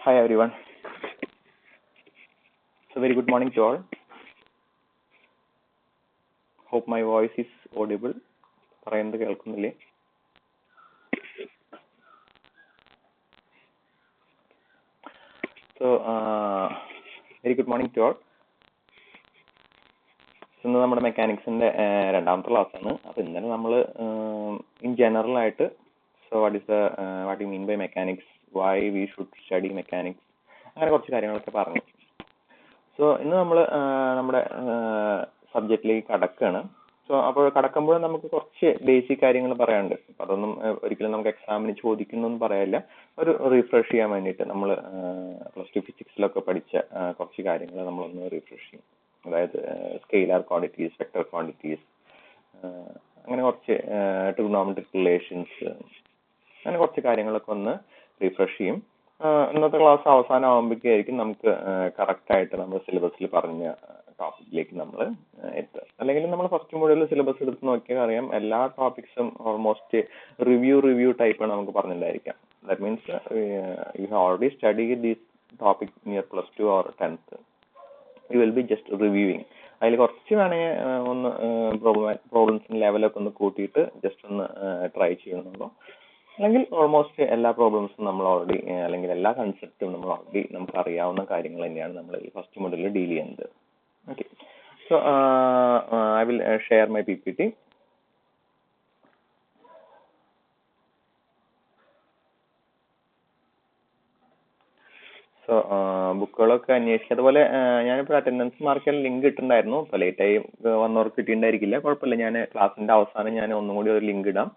Hi everyone. So very good morning to all. Hope my voice is audible. പറയുന്നത് കേൾക്കുന്നില്ലേ? So very good morning to all. ഇന്ന് നമ്മുടെ മെക്കാനിക്സിന്റെ രണ്ടാമത്തെ class ആണ്. അപ്പൊ ഇന്നലെ നമ്മൾ ഇൻ ജനറൽ ആയിട്ട് what you mean by mechanics, why we should study mechanics, അങ്ങനെ കുറച്ച് കാര്യങ്ങളൊക്കെ പറഞ്ഞു. സോ ഇന്ന് നമ്മൾ നമ്മുടെ സബ്ജക്റ്റിലേക്ക് കടക്കുകയാണ്. സോ അപ്പോൾ കടക്കുമ്പോൾ നമുക്ക് കുറച്ച് ബേസിക് കാര്യങ്ങൾ പറയാനുണ്ട്. അപ്പം അതൊന്നും ഒരിക്കലും നമുക്ക് എക്സാമിന് ചോദിക്കുന്നൊന്നും പറയാനില്ല. ഒരു റീഫ്രഷ് ചെയ്യാൻ വേണ്ടിയിട്ട് നമ്മൾ പ്ലസ് ടു ഫിസിക്സിലൊക്കെ പഠിച്ച കുറച്ച് കാര്യങ്ങൾ നമ്മളൊന്ന് റീഫ്രഷ് ചെയ്യും. അതായത് സ്കെയിലാർ ക്വാണ്ടിറ്റീസ്, വെക്ടർ ക്വാണ്ടിറ്റീസ്, അങ്ങനെ കുറച്ച് ട്രിഗണോമെട്രിക് റിലേഷൻസ്, അങ്ങനെ കുറച്ച് കാര്യങ്ങളൊക്കെ ഒന്ന് റീഫ്രഷ് ചെയ്യും. ഇന്നത്തെ ക്ലാസ് അവസാനം ആകുമ്പോഴേക്കായിരിക്കും നമുക്ക് കറക്റ്റായിട്ട് നമ്മൾ സിലബസിൽ പറഞ്ഞ ടോപ്പിക്കിലേക്ക് നമ്മൾ എത്തുക. അല്ലെങ്കിൽ നമ്മൾ ഫസ്റ്റ് മോഡ്യൂളിൽ സിലബസ് എടുത്ത് നോക്കിയാൽ അറിയാം, എല്ലാ ടോപ്പിക്സും ഓൾമോസ്റ്റ് റിവ്യൂ ടൈപ്പാണ് നമുക്ക് പറഞ്ഞിട്ടുണ്ടായിരിക്കാം. That means you have already study this topic near +2 or 10th. You will be just reviewing. അതിൽ കുറച്ച് വേണമെങ്കിൽ ഒന്ന് പ്രോബ്ലംസിന്റെ ലെവലൊക്കെ ഒന്ന് കൂട്ടിയിട്ട് ജസ്റ്റ് ഒന്ന് ട്രൈ ചെയ്യണമെന്നുള്ളൂ. അല്ലെങ്കിൽ ഓൾമോസ്റ്റ് എല്ലാ പ്രോബ്ലംസും നമ്മൾ ഓൾറെഡി, അല്ലെങ്കിൽ എല്ലാ കൺസെപ്റ്റും നമ്മൾ ഓൾറെഡി നമുക്ക് അറിയാവുന്ന കാര്യങ്ങൾ തന്നെയാണ് നമ്മൾ ഈ ഫസ്റ്റ് മോഡ്യൂളിൽ ഡീൽ ചെയ്യുന്നത്. Okay, so I will share my PPT. So ബുക്കുകളൊക്കെ അന്വേഷിക്കുക. അതുപോലെ ഞാനിപ്പോൾ അറ്റൻഡൻസ് മാർക്കിൽ ലിങ്ക് ഇട്ടിട്ടുണ്ടായിരുന്നു. ഇപ്പോൾ ലേറ്റായി വന്നവർക്ക് കിട്ടിയിട്ടുണ്ടായിരിക്കില്ല, കുഴപ്പമില്ല. ഞാൻ ക്ലാസ്സിന്റെ അവസാനം ഞാൻ ഒന്നും കൂടി ഒരു ലിങ്ക് ഇടാം,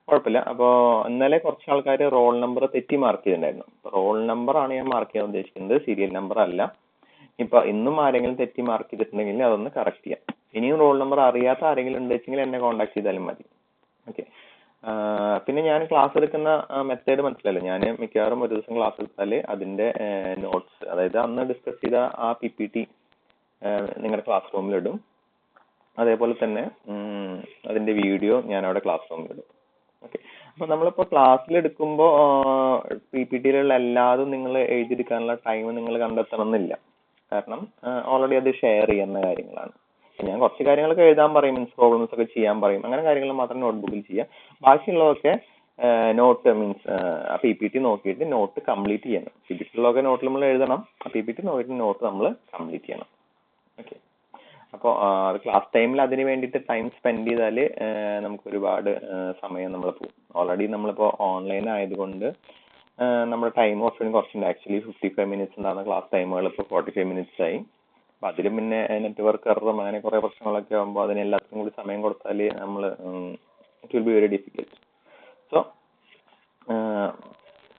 കുഴപ്പമില്ല. അപ്പോൾ ഇന്നലെ കുറച്ച് ആൾക്കാർ റോൾ നമ്പർ തെറ്റി മാർക്ക് ചെയ്തിട്ടുണ്ടായിരുന്നു. റോൾ നമ്പർ ആണ് ഞാൻ മാർക്ക് ചെയ്യാൻ ഉദ്ദേശിക്കുന്നത്, സീരിയൽ നമ്പർ അല്ല. ഇപ്പൊ ഇന്നും ആരെങ്കിലും തെറ്റി മാർക്ക് ചെയ്തിട്ടുണ്ടെങ്കിൽ അതൊന്ന് കറക്റ്റ് ചെയ്യാം. ഇനിയും റോൾ നമ്പർ അറിയാത്ത ആരെങ്കിലും ഉണ്ടെങ്കിൽ എന്നെ കോൺടാക്ട് ചെയ്താലും മതി. ഓക്കെ. പിന്നെ ഞാൻ ക്ലാസ് എടുക്കുന്ന മെത്തേഡ് മനസ്സിലല്ലോ. ഞാൻ മിക്കവാറും ഒരു ദിവസം ക്ലാസ് എടുത്താൽ അതിന്റെ നോട്ട്സ്, അതായത് അന്ന് ഡിസ്കസ് ചെയ്ത ആ PPT നിങ്ങളുടെ ക്ലാസ് റൂമിൽ ഇടും. അതേപോലെ തന്നെ അതിന്റെ വീഡിയോ ഞാൻ അവിടെ ക്ലാസ് റൂമിൽ ഇടും. ഓക്കെ. അപ്പൊ നമ്മളിപ്പോ ക്ലാസ്സിൽ എടുക്കുമ്പോൾ PPTയിലുള്ള എല്ലാതും നിങ്ങൾ എഴുതിയെടുക്കാനുള്ള ടൈം നിങ്ങൾ കണ്ടെത്തണം എന്നില്ല. കാരണം ഓൾറെഡി അത് ഷെയർ ചെയ്യുന്ന കാര്യങ്ങളാണ്. ഞാൻ കുറച്ച് കാര്യങ്ങളൊക്കെ എഴുതാൻ പറയും, മീൻസ് പ്രോബ്ലംസ് ഒക്കെ ചെയ്യാൻ പറയും, അങ്ങനെ കാര്യങ്ങൾ മാത്രം നോട്ട്ബുക്കിൽ ചെയ്യാം. ബാക്കിയുള്ളതൊക്കെ നോട്ട്, മീൻസ് ആ PPT നോക്കിയിട്ട് നോട്ട് കംപ്ലീറ്റ് ചെയ്യണം. PPTയിലൊക്കെ നോട്ട് നമ്മൾ എഴുതണം, ആ PPT നോക്കിയിട്ട് നോട്ട് നമ്മൾ കംപ്ലീറ്റ് ചെയ്യണം. ഓക്കെ. അപ്പോൾ അത് ക്ലാസ് ടൈമിൽ അതിന് വേണ്ടിയിട്ട് ടൈം സ്പെൻഡ് ചെയ്താൽ നമുക്ക് ഒരുപാട് സമയം നമ്മൾ പോകും. ഓൾറെഡി നമ്മളിപ്പോൾ ഓൺലൈൻ ആയതുകൊണ്ട് നമ്മുടെ ടൈം കുറച്ചുണ്ട്. ആക്ച്വലി 55 minutes ഉണ്ടാകുന്ന ക്ലാസ് ടൈമുകൾ ഇപ്പോൾ 45 minutes ആയി. അപ്പം അതിലും പിന്നെ നെറ്റ്വർക്ക് എററും അങ്ങനെ കുറേ പ്രശ്നങ്ങളൊക്കെ ആകുമ്പോൾ അതിന് എല്ലാത്തിനും കൂടി സമയം കൊടുത്താൽ നമ്മൾ it will be very difficult. So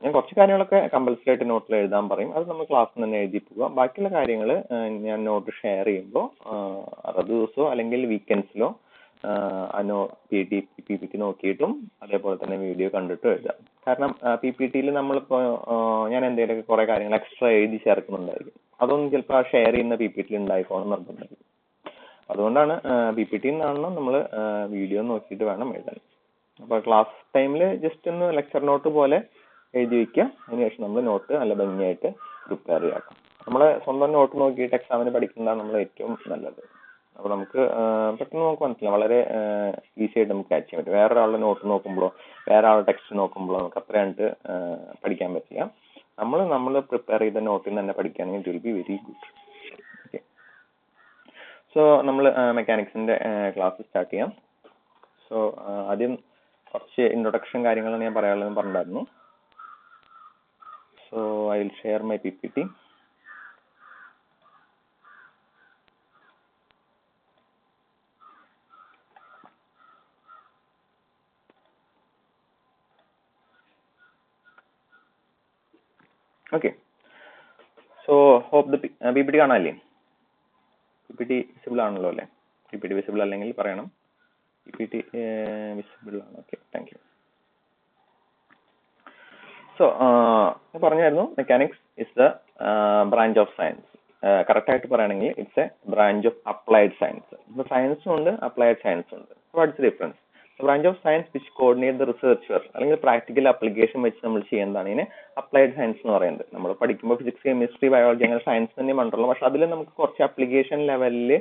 ഞാൻ കുറച്ച് കാര്യങ്ങളൊക്കെ കമ്പൽസറി ആയിട്ട് നോട്ടിൽ എഴുതാൻ പറയും, അത് നമ്മൾ ക്ലാസ്സിൽ തന്നെ എഴുതി പോവുക. ബാക്കിയുള്ള കാര്യങ്ങൾ ഞാൻ നോട്ട് ഷെയർ ചെയ്യുമ്പോൾ അതത് ദിവസമോ അല്ലെങ്കിൽ വീക്കെൻഡ്സിലോ PPT നോക്കിയിട്ടും അതേപോലെ തന്നെ വീഡിയോ കണ്ടിട്ടും എഴുതാം. കാരണം PPTയിൽ നമ്മളിപ്പോൾ ഞാൻ എന്തെങ്കിലുമൊക്കെ കുറേ കാര്യങ്ങൾ എക്സ്ട്രാ എഴുതി ചേർക്കുന്നുണ്ടായിരിക്കും. അതൊന്നും ചിലപ്പോൾ ആ ഷെയർ ചെയ്യുന്ന PPTയിൽ ഉണ്ടായിക്കോണം നിർബന്ധമായിരിക്കും. അതുകൊണ്ടാണ് PPT നിന്നാണല്ലോ നമ്മൾ വീഡിയോ നോക്കിയിട്ട് വേണം എഴുതാൻ. അപ്പോൾ ക്ലാസ് ടൈമിൽ ജസ്റ്റ് ഒന്ന് ലെക്ചർ നോട്ട് പോലെ എഴുതി വയ്ക്കുക. അതിനുശേഷം നമ്മൾ നോട്ട് നല്ല ഭംഗിയായിട്ട് പ്രിപ്പയർ ചെയ്യാം. നമ്മളെ സ്വന്തം നോട്ട് നോക്കിയിട്ട് എക്സാമിന് പഠിക്കുന്നതാണ് നമ്മൾ ഏറ്റവും നല്ലത്. അപ്പോൾ നമുക്ക് പെട്ടെന്ന് നമുക്ക് മനസ്സിലാവും, വളരെ ഈസി ആയിട്ട് നമുക്ക് ക്യാച്ച് ചെയ്യാൻ പറ്റും. വേറൊരാളുടെ നോട്ട് നോക്കുമ്പോഴോ വേറെ ആളുടെ ടെക്സ്റ്റ് നോക്കുമ്പോഴോ നമുക്ക് അത്രയായിട്ട് പഠിക്കാൻ പറ്റില്ല. നമ്മൾ പ്രിപ്പയർ ചെയ്ത നോട്ടിൽ നിന്ന് തന്നെ പഠിക്കുകയാണെങ്കിൽ it will be very good. Okay. So നമ്മൾ മെക്കാനിക്സിന്റെ ക്ലാസ് സ്റ്റാർട്ട് ചെയ്യാം. സോ ആദ്യം കുറച്ച് ഇൻട്രൊഡക്ഷൻ കാര്യങ്ങളാണ് ഞാൻ പറയാനുള്ളതെന്ന് പറഞ്ഞിട്ടുണ്ടായിരുന്നു. So I will share my PPT. Okay. So hope the PPT കാണാമല്ലേ? PPT വിസിബിൾ ആണല്ലോ അല്ലേ? PPT വിസിബിൾ അല്ലെങ്കിൽ പറയണം. PPT വിസിബിൾ ആണ്. Okay, thank you. സോ പറഞ്ഞായിരുന്നു, mechanics is the branch of science. Correct ആയിട്ട് പറയുകയാണെങ്കിൽ it's a branch of applied science. ഇപ്പോൾ സയൻസും ഉണ്ട്, അപ്ലൈഡ് സയൻസും ഉണ്ട്. What's the difference? Branch of science which coordinate the research work അല്ലെങ്കിൽ പ്രാക്ടിക്കൽ അപ്ലിക്കേഷൻ വെച്ച് നമ്മൾ ചെയ്യുന്നതാണ് ഇതിനെ അപ്ലൈഡ് സയൻസ് എന്ന് പറയുന്നത്. നമ്മൾ പഠിക്കുമ്പോൾ ഫിസിക്സ്, കെമിസ്ട്രി, ബയോളജി അങ്ങനെ സയൻസ് തന്നെ മണ്ടുള്ളൂ. പക്ഷെ അതിൽ നമുക്ക് കുറച്ച് അപ്ലിക്കേഷൻ ലെവലിൽ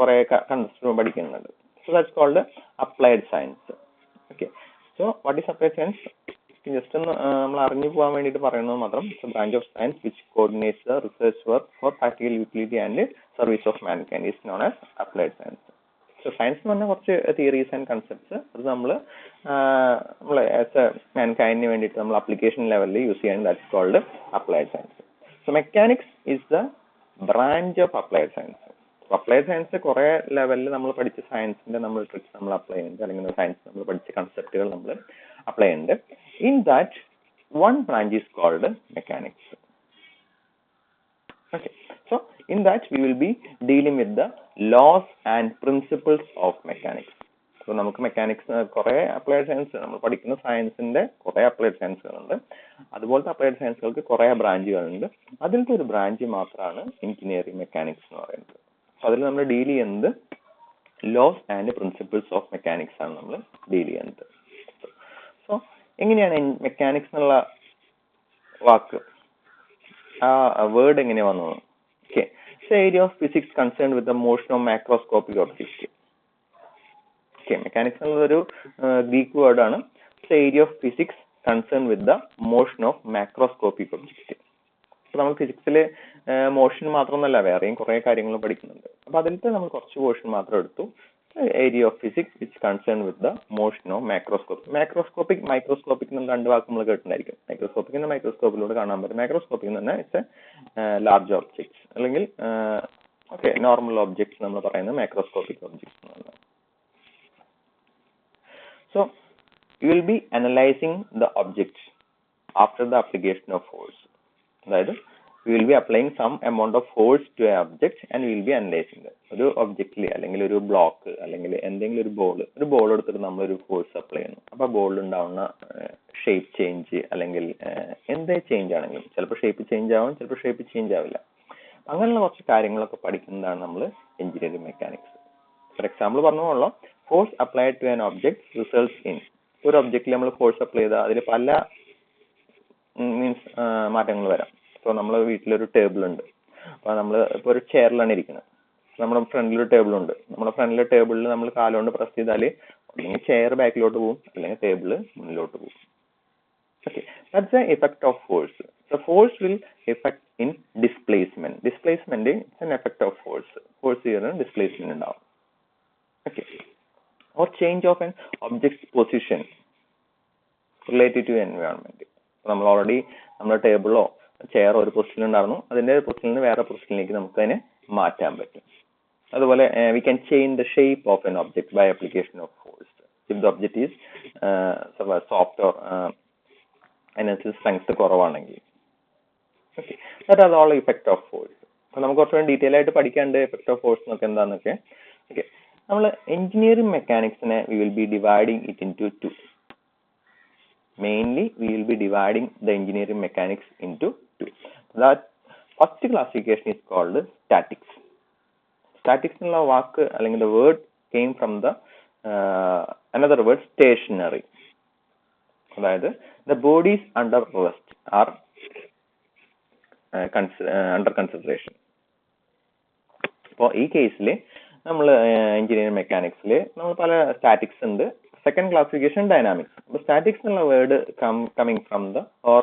കുറെ കൺസെപ്റ്റ് പഠിക്കുന്നുണ്ട്. So that's called applied science. Okay, so what is applied science? Just ഒന്ന് നമ്മൾ അറിഞ്ഞു പോകാൻ വേണ്ടിയിട്ട് പറയുന്നത് മാത്രം. Branch of science which coordinates the research work for practical utility and service of mankind is known as applied science. So science എന്ന് പറഞ്ഞാൽ കുറച്ച് തിയറീസ് ആൻഡ് കൺസെപ്റ്റ്സ് അത് നമ്മൾ ആസ് എ മാൻകൈൻഡിന് വേണ്ടിയിട്ട് നമ്മൾ അപ്ലിക്കേഷൻ ലെവലിൽ യൂസ് ചെയ്യുന്നത്. That's called applied science. So mechanics is the branch of applied science. Applied science കുറെ ലെവലിൽ നമ്മൾ പഠിച്ച സയൻസിന്റെ നമ്മൾ ട്രിക്സ് നമ്മൾ അപ്ലൈ ചെയ്യുന്നുണ്ട്, അല്ലെങ്കിൽ സയൻസ് നമ്മൾ പഠിച്ച കൺസെപ്റ്റുകൾ നമ്മൾ അപ്ലൈ ചെയ്യുന്നുണ്ട്. In that one branch is called mechanics. Okay, so in that we will be dealing with the laws and principles of mechanics. So നമുക്ക് മെക്കാനിക്സ് കുറെ അപ്ലൈഡ് സയൻസ് നമ്മൾ പഠിക്കുന്ന സയൻസിന്റെ കുറെ അപ്ലൈഡ് സയൻസുകളുണ്ട്. അതുപോലത്തെ അപ്ലൈഡ് സയൻസുകൾക്ക് കുറെ ബ്രാഞ്ചുകളുണ്ട്. അതിലത്തെ ഒരു ബ്രാഞ്ച് മാത്രമാണ് എഞ്ചിനീയറിംഗ് മെക്കാനിക്സ് എന്ന് പറയുന്നത്. സോ അതിൽ നമ്മൾ ഡീൽ ചെയ്യുന്നത് laws and principles of mechanics ആണ് നമ്മൾ ഡീൽ ചെയ്യുന്നത്. സോ എങ്ങനെയാണ് മെക്കാനിക്സ് എന്നുള്ള വാക്ക്, ആ വേർഡ് എങ്ങനെ വന്നു? Okay, area of physics concerned with the motion of macroscopic object. Okay, mechanics എന്നുള്ളൊരു ഗ്രീക്ക് വേർഡ് ആണ്. Area of physics concern with the motion of macroscopic object. അപ്പൊ നമ്മൾ ഫിസിക്സിൽ മോഷൻ മാത്രമൊന്നല്ല, വേറെയും കുറെ കാര്യങ്ങൾ പഠിക്കുന്നുണ്ട്. അപ്പൊ അതിലത്തെ നമ്മൾ കുറച്ച് പോർഷൻ മാത്രം എടുത്തു. Area of physics which concern with the motion of macroscopic. Macroscopic, microscopic എന്ന രണ്ട് വാക്ക് നമ്മൾ കേട്ടിട്ടുണ്ടായിരിക്കും. മൈക്രോസ്കോപ്പിക് എന്ന മൈക്രോസ്കോപ്പിലൂടെ കാണാൻ പറ്റും. മാക്രോസ്കോപ്പിക് എന്ന് പറഞ്ഞാൽ ഇറ്റ്സ് എ ലാർജ് ഒബ്ജക്ട്സ്, അല്ലെങ്കിൽ നോർമൽ ഒബ്ജക്ട്സ് നമ്മൾ പറയുന്നത് മാക്രോസ്കോപ്പിക് ഒബ്ജക്ട്സ് എന്നാണ്. So you will B analysing the objects after the application of force. അതായത് we will be applying some amount of force to an object and we will be analyzing it. ഒരു ഒബ്ജക്റ്റിൽ അല്ലെങ്കിൽ ഒരു block അല്ലെങ്കിൽ എന്തെങ്കിലും ഒരു ball എടുത്തിട്ട് നമ്മൾ ഒരു ഫോഴ്സ് അപ്ലൈ ചെയ്യുന്നു. അപ്പൊ ബോളിൽ ഉണ്ടാവുന്ന ഷേപ്പ് ചേഞ്ച് അല്ലെങ്കിൽ എന്തേ ചേഞ്ച് ആണെങ്കിലും, ചിലപ്പോൾ ഷേപ്പ് ചേഞ്ച് ആവും, ചിലപ്പോൾ ഷേപ്പ് ചേഞ്ച് ആവില്ല. അങ്ങനെയുള്ള കുറച്ച് കാര്യങ്ങളൊക്കെ പഠിക്കുന്നതാണ് നമ്മൾ എഞ്ചിനീയറിംഗ് മെക്കാനിക്സ്. ഫോർ എക്സാമ്പിൾ പറഞ്ഞോളൂ, force applied to an object results in. ഒരു ഒബ്ജക്റ്റിൽ നമ്മൾ ഫോഴ്സ് അപ്ലൈ ചെയ്താൽ അതിൽ പല മാറ്റങ്ങൾ വരാം. ഇപ്പോൾ നമ്മളെ വീട്ടിലൊരു ടേബിൾ ഉണ്ട്. അപ്പൊ നമ്മൾ ഇപ്പോൾ ഒരു ചെയറിലാണ് ഇരിക്കുന്നത്. നമ്മുടെ ഫ്രണ്ടിലൊരു ടേബിൾ ഉണ്ട്. നമ്മുടെ ഫ്രണ്ടിലെ ടേബിളിൽ നമ്മൾ കാലുകൊണ്ട് പ്രസ് ചെയ്താൽ അല്ലെങ്കിൽ ചെയർ ബാക്കിലോട്ട് പോകും, അല്ലെങ്കിൽ ടേബിൾ മുന്നിലോട്ട് പോകും. Okay, that's a effect of force. The force will effect in displacement. Displacement it's an effect of force. Force ചെയ്യുന്ന ഡിസ്പ്ലേസ്മെന്റ് ഉണ്ടാവും. Okay, or change of an object position related to environment. നമ്മൾ already നമ്മുടെ ടേബിളോ chair ഒരു പൊസിഷനിൽ ഉണ്ടായിരുന്നു, അതിന്റെ പൊസിഷനിൽ നിന്ന് വേറെ പൊസിഷനിലേക്ക് നമുക്ക് അതിനെ മാറ്റാൻ പറ്റും. അതുപോലെ we can change the shape of an object by application of force. If the object is soft or അതിനനുസരിച്ച് സ്ട്രെങ്ത് കുറവാണെങ്കിൽ. Okay, that are all effect of force. അപ്പൊ നമുക്ക് കുറച്ചുകൂടി ഡീറ്റെയിൽ ആയിട്ട് പഠിക്കാണ്ട് എഫക്ട് ഓഫ് ഫോഴ്സ് എന്നൊക്കെ എന്താണെന്നൊക്കെ. ഓക്കെ, നമ്മൾ എഞ്ചിനീയറിംഗ് മെക്കാനിക്സിനെ we will be dividing it into two. Mainly we will be dividing the engineering mechanics into two. That first classification is called statics. Statics enna vaak allengi the word came from the another word stationary. That the bodies under rest are under consideration. For ee case le നമ്മൾ engineering മെക്കാനിക്സിൽ നമ്മൾ പല statics ഉണ്ട്. Second classification dynamics. അപ്പൊ statics എന്നുള്ള word coming from the or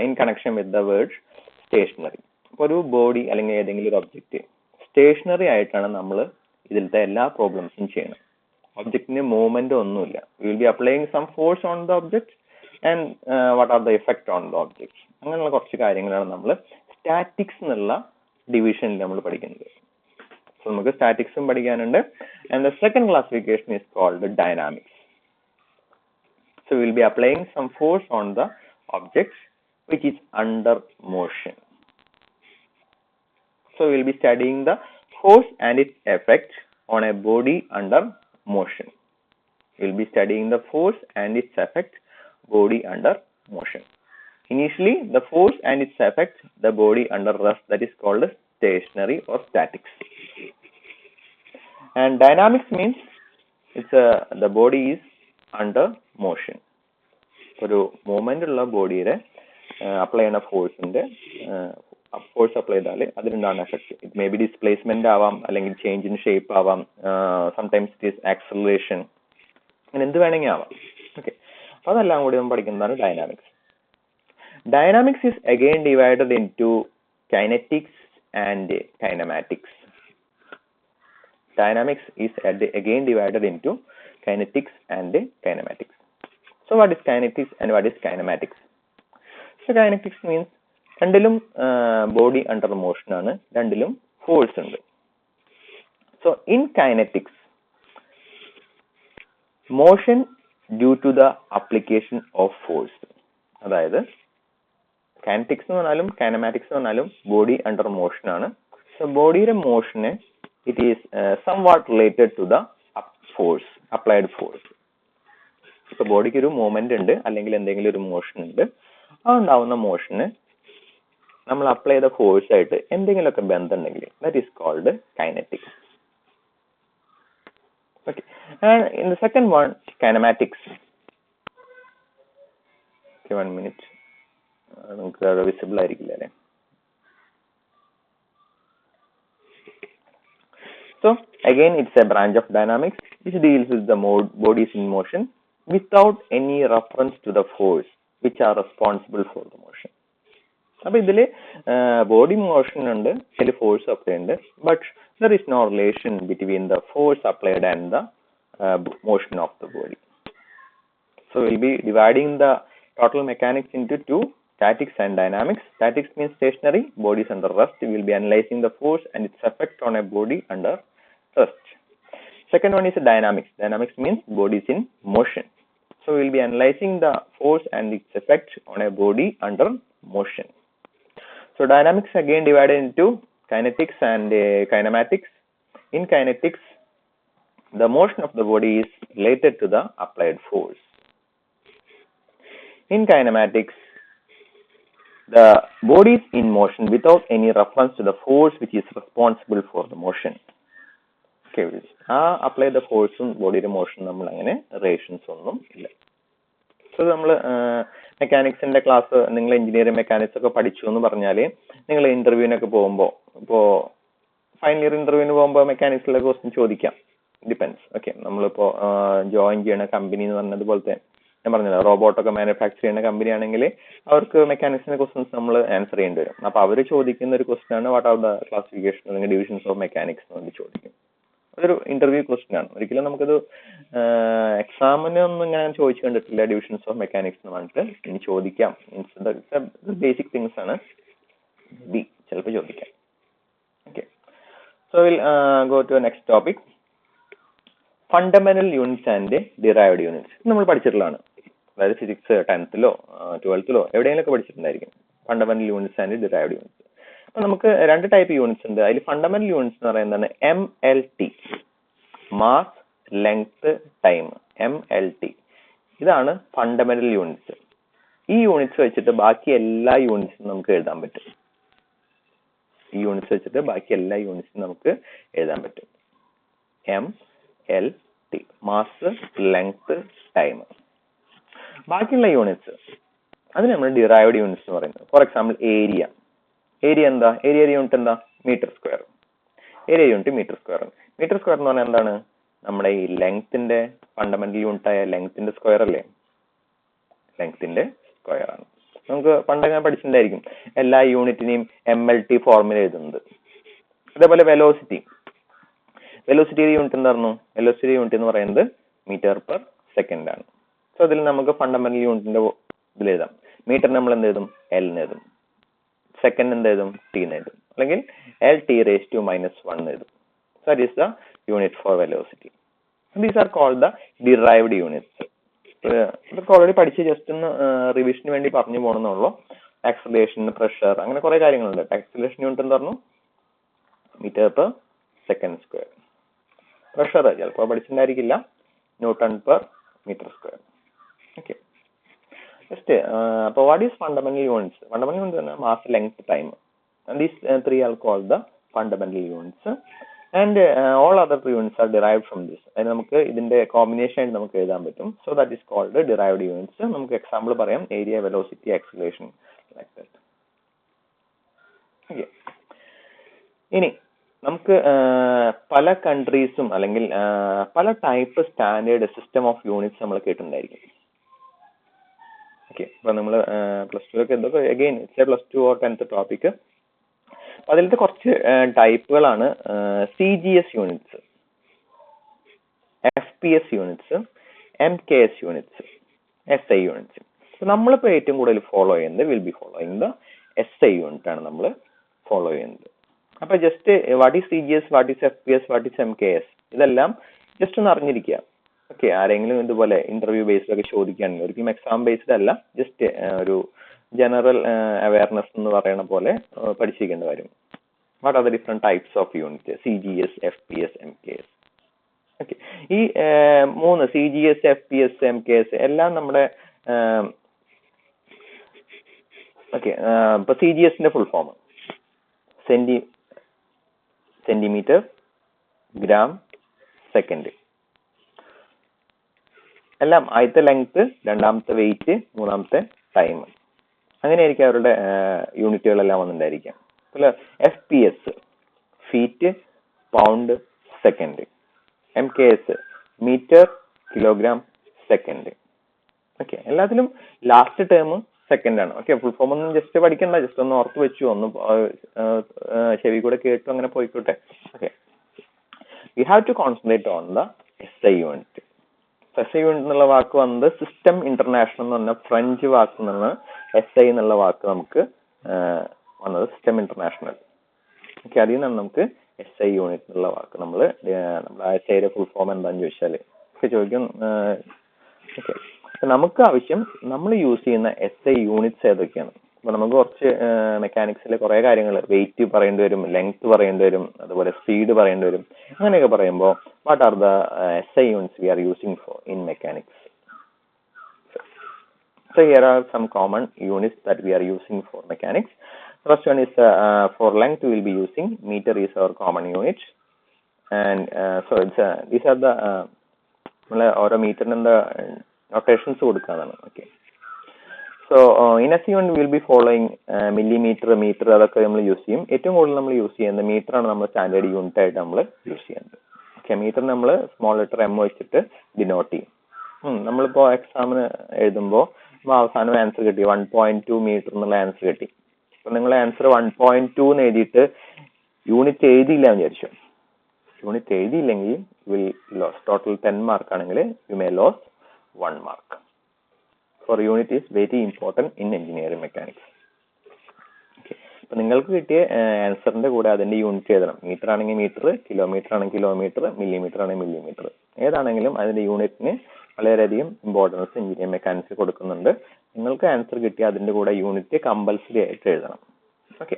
in connection with the word stationary. അപ്പൊ ഒരു body അല്ലെങ്കിൽ ഏതെങ്കിലും ഒരു ഒബ്ജക്റ്റ് സ്റ്റേഷനറി ആയിട്ടാണ് നമ്മൾ ഇതിലത്തെ എല്ലാ പ്രോബ്ലംസും ചെയ്യുന്നത്. ഒബ്ജക്റ്റിന് മൂവ്മെന്റ് ഒന്നുമില്ല. We will be applying some force on the object and what are the effect on the object. അങ്ങനെയുള്ള കുറച്ച് കാര്യങ്ങളാണ് നമ്മൾ സ്റ്റാറ്റിക്സ് എന്നുള്ള ഡിവിഷനിൽ നമ്മൾ പഠിക്കുന്നത്. സോ നമുക്ക് സ്റ്റാറ്റിക്സും പഠിക്കാനുണ്ട്. And the second classification is called dynamics. So we will be applying some force on the object which is under motion. So we will be studying the force and its effect on a body under motion. We will be studying the force and its effect body under motion. Initially, the force and its effect the body under rest, that is called stationary or statics. And dynamics means the body is under motion. ഒരു movement ഉള്ള ബോഡിയുടെ apply ചെയ്യുന്ന ഫോഴ്സിന്റെ force apply ചെയ്താൽ അതിനുണ്ടാകുന്ന effect it may be displacement ആവാം, അല്ലെങ്കിൽ change in shape ആവാം, സംടൈംസ് ഇറ്റ് ഈസ് ആക്സലറേഷൻ, അങ്ങനെ എന്ത് വേണമെങ്കിൽ ആവാം. ഓക്കെ, അപ്പൊ അതെല്ലാം കൂടി നമ്മൾ പഠിക്കുന്നതാണ് dynamics. Dynamics is again divided into kinetics and kinematics. Dynamics is again divided into kinetics and kinematics. So what is kinetics and what is kinematics? So kinetics means രണ്ടിലും body under motion ആണ്, രണ്ടിലും force ഉണ്ട്. So in kinetics, motion due to the application of force. അതായത് kinetics എന്ന് പറഞ്ഞാലും kinematics എന്ന് പറഞ്ഞാലും body under motion ആണ്. So ബോഡിയുടെ മോഷന് it is somewhat related to the force, applied force. ഇപ്പൊ ബോഡിക്ക് ഒരു മൂവ്മെന്റ് ഉണ്ട്, അല്ലെങ്കിൽ എന്തെങ്കിലും ഒരു മോഷൻ ഉണ്ട്, ആ ഉണ്ടാവുന്ന മോഷന് നമ്മൾ അപ്ലൈ ചെയ്ത ഫോഴ്സ് ആയിട്ട് എന്തെങ്കിലുമൊക്കെ ബന്ധം ഉണ്ടെങ്കിൽ that is called kinetics. Okay, and in the second one kinematics. Okay, 1 minute, നമുക്ക് അത് വിസിബിൾ ആയിരിക്കില്ല അല്ലേ? So again, it's a branch of dynamics which deals with the bodies in motion without any reference to the force which are responsible for the motion. അപ്പൊ ഇതില് body motion ഉണ്ട്, ഇതിൽ force apply ഉണ്ട്, but there is no relation between the force applied and the motion of the body. So will be dividing the total mechanics into two, statics and dynamics. Statics means stationary, body is under rest. We will be analyzing the force and its effect on a body under rest. Second one is dynamics. Dynamics means body is in motion. So we will be analyzing the force and its effect on a body under motion. So dynamics again divided into kinetics and kinematics. In kinetics, the motion of the body is related to the applied force. In kinematics, the body is in motion without any reference to the force which is responsible for the motion. Okay, apply the force on body motion നമ്മൾ അങ്ങനെ relations ഒന്നും ഇല്ല. So നമ്മൾ മെക്കാനിക്സിന്റെ class, നിങ്ങൾ engineering mechanics ഒക്കെ പഠിച്ചു എന്ന് പറഞ്ഞാൽ നിങ്ങൾ ഇന്റർവ്യൂവിനൊക്കെ പോകുമ്പോൾ, ഇപ്പോൾ ഫൈനൽ ഇയർ ഇന്റർവ്യൂവിന് പോകുമ്പോൾ മെക്കാനിക്സിലെ ക്വസ്റ്റ്യൻ ചോദിക്കാം, ഡിപ്പെൻസ്. ഓക്കെ, നമ്മളിപ്പോ ജോയിൻ ചെയ്യണ കമ്പനി എന്ന് പറഞ്ഞതുപോലത്തെ ഞാൻ പറഞ്ഞില്ല, റോബോട്ടൊക്കെ മാനുഫാക്ചർ ചെയ്യുന്ന കമ്പനി ആണെങ്കിൽ അവർക്ക് മെക്കാനിക്സിന്റെ ക്വസ്റ്റ്യൻസ് നമ്മൾ ആൻസർ ചെയ്യേണ്ടി വരും. അപ്പൊ അവർ ചോദിക്കുന്ന ഒരു ക്വസ്റ്റ്യൻ ആണ് വാട്ട് ആർ ദ ക്ലാസിഫിക്കേഷൻ അല്ലെങ്കിൽ ഡിവിഷൻസ് ഓഫ് മെക്കാനിക്സ് എന്ന് വേണ്ടി ചോദിക്കും. അതൊരു ഇന്റർവ്യൂ ക്വസ്റ്റ്യൻ ആണ്. ഒരിക്കലും നമുക്കത് എക്സാമിന് ഒന്നും ഞാൻ ചോദിച്ചു കണ്ടിട്ടില്ല ഡിവിഷൻസ് ഓഫ് മെക്കാനിക്സ് എന്ന് പറഞ്ഞിട്ട്. ഇനി ചോദിക്കാം, മീൻസ് ബേസിക് തിങ്സ് ആണ്, ചിലപ്പോൾ ചോദിക്കാം. Okay, so will go to next topic, fundamental units and derived units. നമ്മൾ പഠിച്ചിട്ടുള്ളതാണ്, അതായത് ഫിസിക്സ് 10th 12th എവിടെയെങ്കിലും പഠിച്ചിട്ടുണ്ടായിരിക്കും, fundamental units and derived units. അപ്പൊ നമുക്ക് രണ്ട് ടൈപ്പ് യൂണിറ്റ്സ് ഉണ്ട്. അതിൽ ഫണ്ടമെന്റൽ യൂണിറ്റ്സ് എന്ന് പറയുന്നത് MLT, mass length time. MLT ഇതാണ് ഫണ്ടമെന്റൽ യൂണിറ്റ്സ്. ഈ യൂണിറ്റ്സ് വെച്ചിട്ട് ബാക്കി എല്ലാ യൂണിറ്റ്സും നമുക്ക് എഴുതാൻ പറ്റും. ഈ യൂണിറ്റ്സ് വെച്ചിട്ട് ബാക്കി എല്ലാ യൂണിറ്റ്സും നമുക്ക് എഴുതാൻ പറ്റും. MLT, mass length time. ബാക്കിയുള്ള യൂണിറ്റ്സ് അതിന് നമ്മൾ ഡിറൈവ്ഡ് യൂണിറ്റ്സ് എന്ന് പറയുന്നത്. For example area. ഏരിയ എന്താ? ഏരിയ യൂണിറ്റ് എന്താ? Metre square. Area unit metre square. Metre square എന്ന് പറഞ്ഞാൽ എന്താണ്? നമ്മുടെ ഈ ലെങ്ത്തിന്റെ ഫണ്ടമെന്റൽ യൂണിറ്റ് ആയ ലെങ്ത്തിന്റെ സ്ക്വയർ അല്ലേ? ലെങ്ത്തിന്റെ സ്ക്വയർ ആണ്. നമുക്ക് പണ്ടങ്ങനെ പഠിച്ചിട്ടുണ്ടായിരിക്കും എല്ലാ യൂണിറ്റിനെയും MLT ഫോർമുല എഴുതുന്നത്. അതേപോലെ വെലോസിറ്റി. വെലോസിറ്റിയുടെ യൂണിറ്റ് എന്തായിരുന്നു? വെലോസിറ്റി യൂണിറ്റ് എന്ന് പറയുന്നത് മീറ്റർ പെർ സെക്കൻഡ് ആണ്. സോ ഇതിൽ നമുക്ക് ഫണ്ടമെന്റൽ യൂണിറ്റിന്റെ ഇതിൽ എഴുതാം. മീറ്റർ നമ്മൾ എന്ത് എഴുതും? L എന്ന് എഴുതും. സെക്കൻഡ് എന്ത് എഴുതും? T എന്ന് എഴുതും. അല്ലെങ്കിൽ LT⁻⁻1 എഴുതും. So that is the unit for velocity. These are called the derived units. ഇതൊക്കെ ഓൾറെഡി പഠിച്ച് ജസ്റ്റ് ഒന്ന് റിവിഷന് വേണ്ടി പറഞ്ഞു പോകണമെന്നുള്ളൂ. ആക്സലറേഷൻ, പ്രഷർ, അങ്ങനെ കുറെ കാര്യങ്ങളുണ്ട്. ആക്സലറേഷൻ യൂണിറ്റ് എന്ന് പറഞ്ഞു metre per second square. Pressure ചിലപ്പോൾ പഠിച്ചിട്ടുണ്ടായിരിക്കില്ല, newton per metre square. Okay, just അപ്പോൾ what is fundamental units? Fundamental unit mass length time. These three are called the fundamental units. And all other units are derived from this. അതിന് നമുക്ക് ഇതിന്റെ combination ആയിട്ട് നമുക്ക് എഴുതാൻ പറ്റും. So that is called derived units. നമുക്ക് example പറയാം, area, velocity, acceleration, like that. Okay, ഇനി നമുക്ക് പല കൺട്രീസും അല്ലെങ്കിൽ പല type standard system of units നമ്മൾ കേട്ടിട്ടുണ്ടായിരിക്കും. ഓക്കെ, അപ്പൊ നമ്മൾ പ്ലസ് ടു ഒക്കെ എന്തൊക്കെ again it's A plus two or 10th topic. അതിലത്തെ കുറച്ച് ടൈപ്പുകളാണ് CGS units, FPS units, MKS units, SI units. അപ്പൊ നമ്മളിപ്പോൾ ഏറ്റവും കൂടുതൽ ഫോളോ ചെയ്യുന്നത് will be following the SI unit ആണ് നമ്മൾ ഫോളോ ചെയ്യുന്നത്. അപ്പൊ just what is CGS, what is FPS, what is MKS, ഇതെല്ലാം ജസ്റ്റ് ഒന്ന് അറിഞ്ഞിരിക്കുക. ഓക്കെ, ആരെങ്കിലും ഇതുപോലെ ഇന്റർവ്യൂ ബേസ്ഡ് ഒക്കെ ചോദിക്കുകയാണെങ്കിൽ, ഒരിക്കലും എക്സാം ബേസ്ഡ് അല്ല, ജസ്റ്റ് ഒരു ജനറൽ അവയർനെസ് എന്ന് പറയുന്ന പോലെ പഠിച്ചിരിക്കേണ്ട കാര്യം. What are the different types of unit, CGS, FPS, MKS. Okay, ഈ മൂന്ന് CGS, FPS, MKS എല്ലാം നമ്മുടെ ഓക്കെ. ഇപ്പൊ CGSന്റെ full form centimetre, gram, second. എല്ലാം ആദ്യത്തെ ലെങ്ത്, രണ്ടാമത്തെ വെയിറ്റ്, മൂന്നാമത്തെ ടൈം. അങ്ങനെയായിരിക്കും അവരുടെ യൂണിറ്റുകളെല്ലാം വന്നിട്ടുണ്ടായിരിക്കാം. അല്ല, FPS feet, pound, second. MKS metre, kilogram, second. Okay, എല്ലാത്തിലും ലാസ്റ്റ് ടേം സെക്കൻഡ് ആണ്. ഓക്കെ, ഫുൾ ഫോം ഒന്നും ജസ്റ്റ് പഠിക്കണ്ട, ജസ്റ്റ് ഒന്ന് ഓർത്ത് വെച്ചു, ഒന്ന് ചെവി കൂടെ കേട്ടു, അങ്ങനെ പോയിക്കോട്ടെ. Okay, you have to concentrate on the SI unit. SI unit എന്നുള്ള വാക്ക് വന്നത് സിസ്റ്റം ഇന്റർനാഷണൽ എന്ന് പറഞ്ഞ ഫ്രഞ്ച് വാക്ക് നിന്ന് SI എന്നുള്ള വാക്ക് നമുക്ക് വന്നത്, സിസ്റ്റം ഇന്റർനാഷണൽ. ഓക്കെ, അതിൽ നിന്നാണ് നമുക്ക് SI യൂണിറ്റ് എന്നുള്ള വാക്ക് നമ്മൾ SIയുടെ ഫുൾ ഫോം എന്താണെന്ന് ചോദിച്ചാൽ ചോദിക്കും. ഓക്കെ, നമുക്ക് ആവശ്യം നമ്മൾ യൂസ് ചെയ്യുന്ന SI യൂണിറ്റ്സ് ഏതൊക്കെയാണ്. അപ്പൊ നമുക്ക് കുറച്ച് മെക്കാനിക്സിലെ കുറെ കാര്യങ്ങൾ, വെയിറ്റ് പറയേണ്ടി വരും, ലെങ്ത് പറയേണ്ടി വരും, അതുപോലെ സ്പീഡ് പറയേണ്ടി വരും. അങ്ങനെയൊക്കെ പറയുമ്പോൾ what are the SI units we are using for in mechanics? So here are some common units that we are using for mechanics. First one is for length we will be using meter is our common unit, and so it's these are the or a meter and the notations കൊടുക്കാനാണ്. Okay, so in SI unit we will be following millimeter, meter, അതൊക്കെ നമ്മൾ use ചെയ്യും. ഏറ്റവും കൂടുതൽ നമ്മൾ use ചെയ്യുന്നത് metre ആണ്. നമ്മൾ സ്റ്റാൻഡേർഡ് യൂണിറ്റ് ആയിട്ട് നമ്മൾ യൂസ് ചെയ്യുന്നത്. ഓക്കെ, മീറ്റർ നമ്മൾ സ്മോൾ ലെറ്റർ M വെച്ചിട്ട് ഡിനോട്ട് ചെയ്യും. നമ്മളിപ്പോ എക്സാമിന് എഴുതുമ്പോൾ അവസാനം ആൻസർ കിട്ടി 1.2 മീറ്റർ എന്നുള്ള ആൻസർ കിട്ടി. അപ്പൊ നിങ്ങൾ ആൻസർ 1.2 എന്ന് എഴുതിയിട്ട് യൂണിറ്റ് എഴുതിയില്ല എന്ന് വിചാരിച്ചു. യൂണിറ്റ് എഴുതിയില്ലെങ്കിൽ വിൽ ലോസ്. ടോട്ടൽ 10 മാർക്ക് ആണെങ്കിൽ you may lose 1 mark. For unit is very important in engineering mechanics. Okay, അപ്പൊ നിങ്ങൾക്ക് കിട്ടിയ ആൻസറിന്റെ കൂടെ അതിന്റെ യൂണിറ്റ് എഴുതണം. മീറ്റർ ആണെങ്കിൽ മീറ്റർ, കിലോമീറ്റർ ആണെങ്കിൽ കിലോമീറ്റർ, മില്ലിമീറ്റർ ആണെങ്കിൽ മില്ലിമീറ്റർ. ഏതാണെങ്കിലും അതിന്റെ യൂണിറ്റിന് വളരെയധികം ഇമ്പോർട്ടൻസ് എഞ്ചിനീയറിംഗ് മെക്കാനിക്സ് കൊടുക്കുന്നുണ്ട്. നിങ്ങൾക്ക് ആൻസർ കിട്ടിയ അതിന്റെ കൂടെ യൂണിറ്റ് കമ്പൽസറി ആയിട്ട് എഴുതണം. Okay,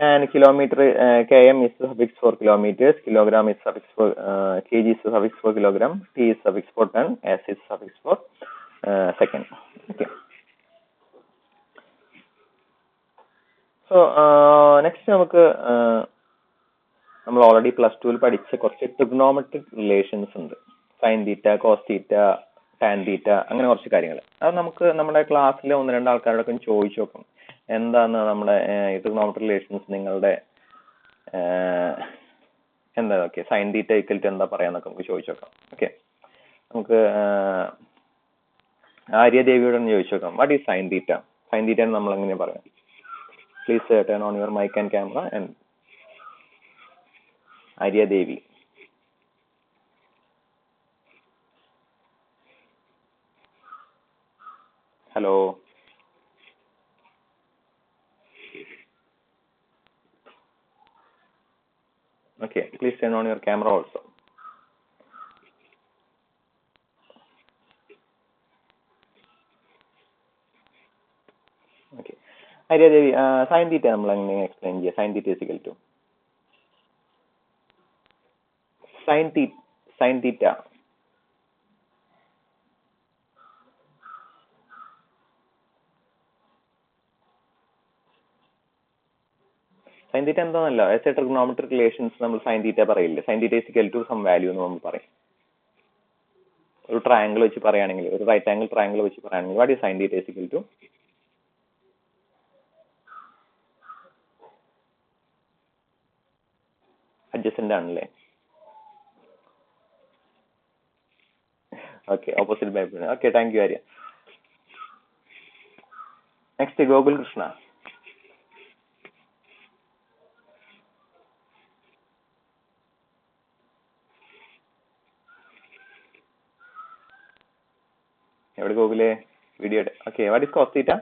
and kilometre km is the suffix for kilometers, kilogram is suffix for kg is the suffix for kilogram, t is suffix for ton, s is suffix for second. Okay, so next നമുക്ക് നമ്മൾ already plus ടുവിൽ പഠിച്ച കുറച്ച് trigonometric relations ഉണ്ട്. Sine theta, cos theta, tan theta, അങ്ങനെ കുറച്ച് കാര്യങ്ങൾ. അത് നമുക്ക് നമ്മുടെ ക്ലാസ്സിലെ 1-2 ആൾക്കാരോടൊക്കെ ചോദിച്ചു നോക്കാം. എന്താണ് നമ്മുടെ ട്രിഗ്നോമെട്രിക് റിലേഷൻസ്, നിങ്ങളുടെ എന്താ okay sine theta equal to എന്താ പറയാന്നൊക്കെ നമുക്ക് ചോദിച്ചു നോക്കാം. ഓക്കെ, നമുക്ക് ആര്യദേവിയോട് ഒന്ന് ചോദിച്ചു നോക്കാം. What is sine theta? Sine theta നമ്മൾ എങ്ങനെയാ പറയാം? Please turn on your mic and camera and Aryadevi. Hello. Okay, please turn on your camera also. Okay. Arya Devi, sin theta നമ്മൾ എങ്ങനെ എക്സ്പ്ലെയിൻ ചെയ്യുക? sin theta is equal to sin theta sine theta എന്താണെന്നല്ല, as a trigonometric relations നമ്മൾ sine theta പറയില്ലേ, sine theta is equal to some value എന്ന് നമ്മൾ പറയും. ഒരു ട്രയാങ്കിൾ വെച്ച് പറയുകയാണെങ്കിൽ, ഒരു റൈറ്റ് ആംഗിൾ ട്രയാങ്കിൾ വെച്ച് പറയുകയാണെങ്കിൽ what is sine theta is equal to? Adjacent ആണല്ലേ. Okay, opposite by. Okay, thank you Arya. Next Gokul Krishna. എവിടെ ഗോകുലേ? Video. Okay, what is cos theta?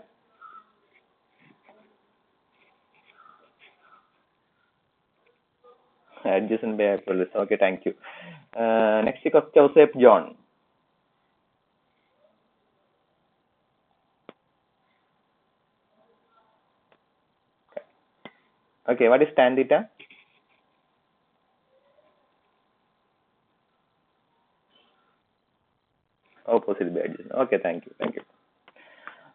Adjacent by hypotenuse. Okay, thank you. Next, Joseph John. Okay, what is tan theta? Opposite by adjacent. Okay, thank you.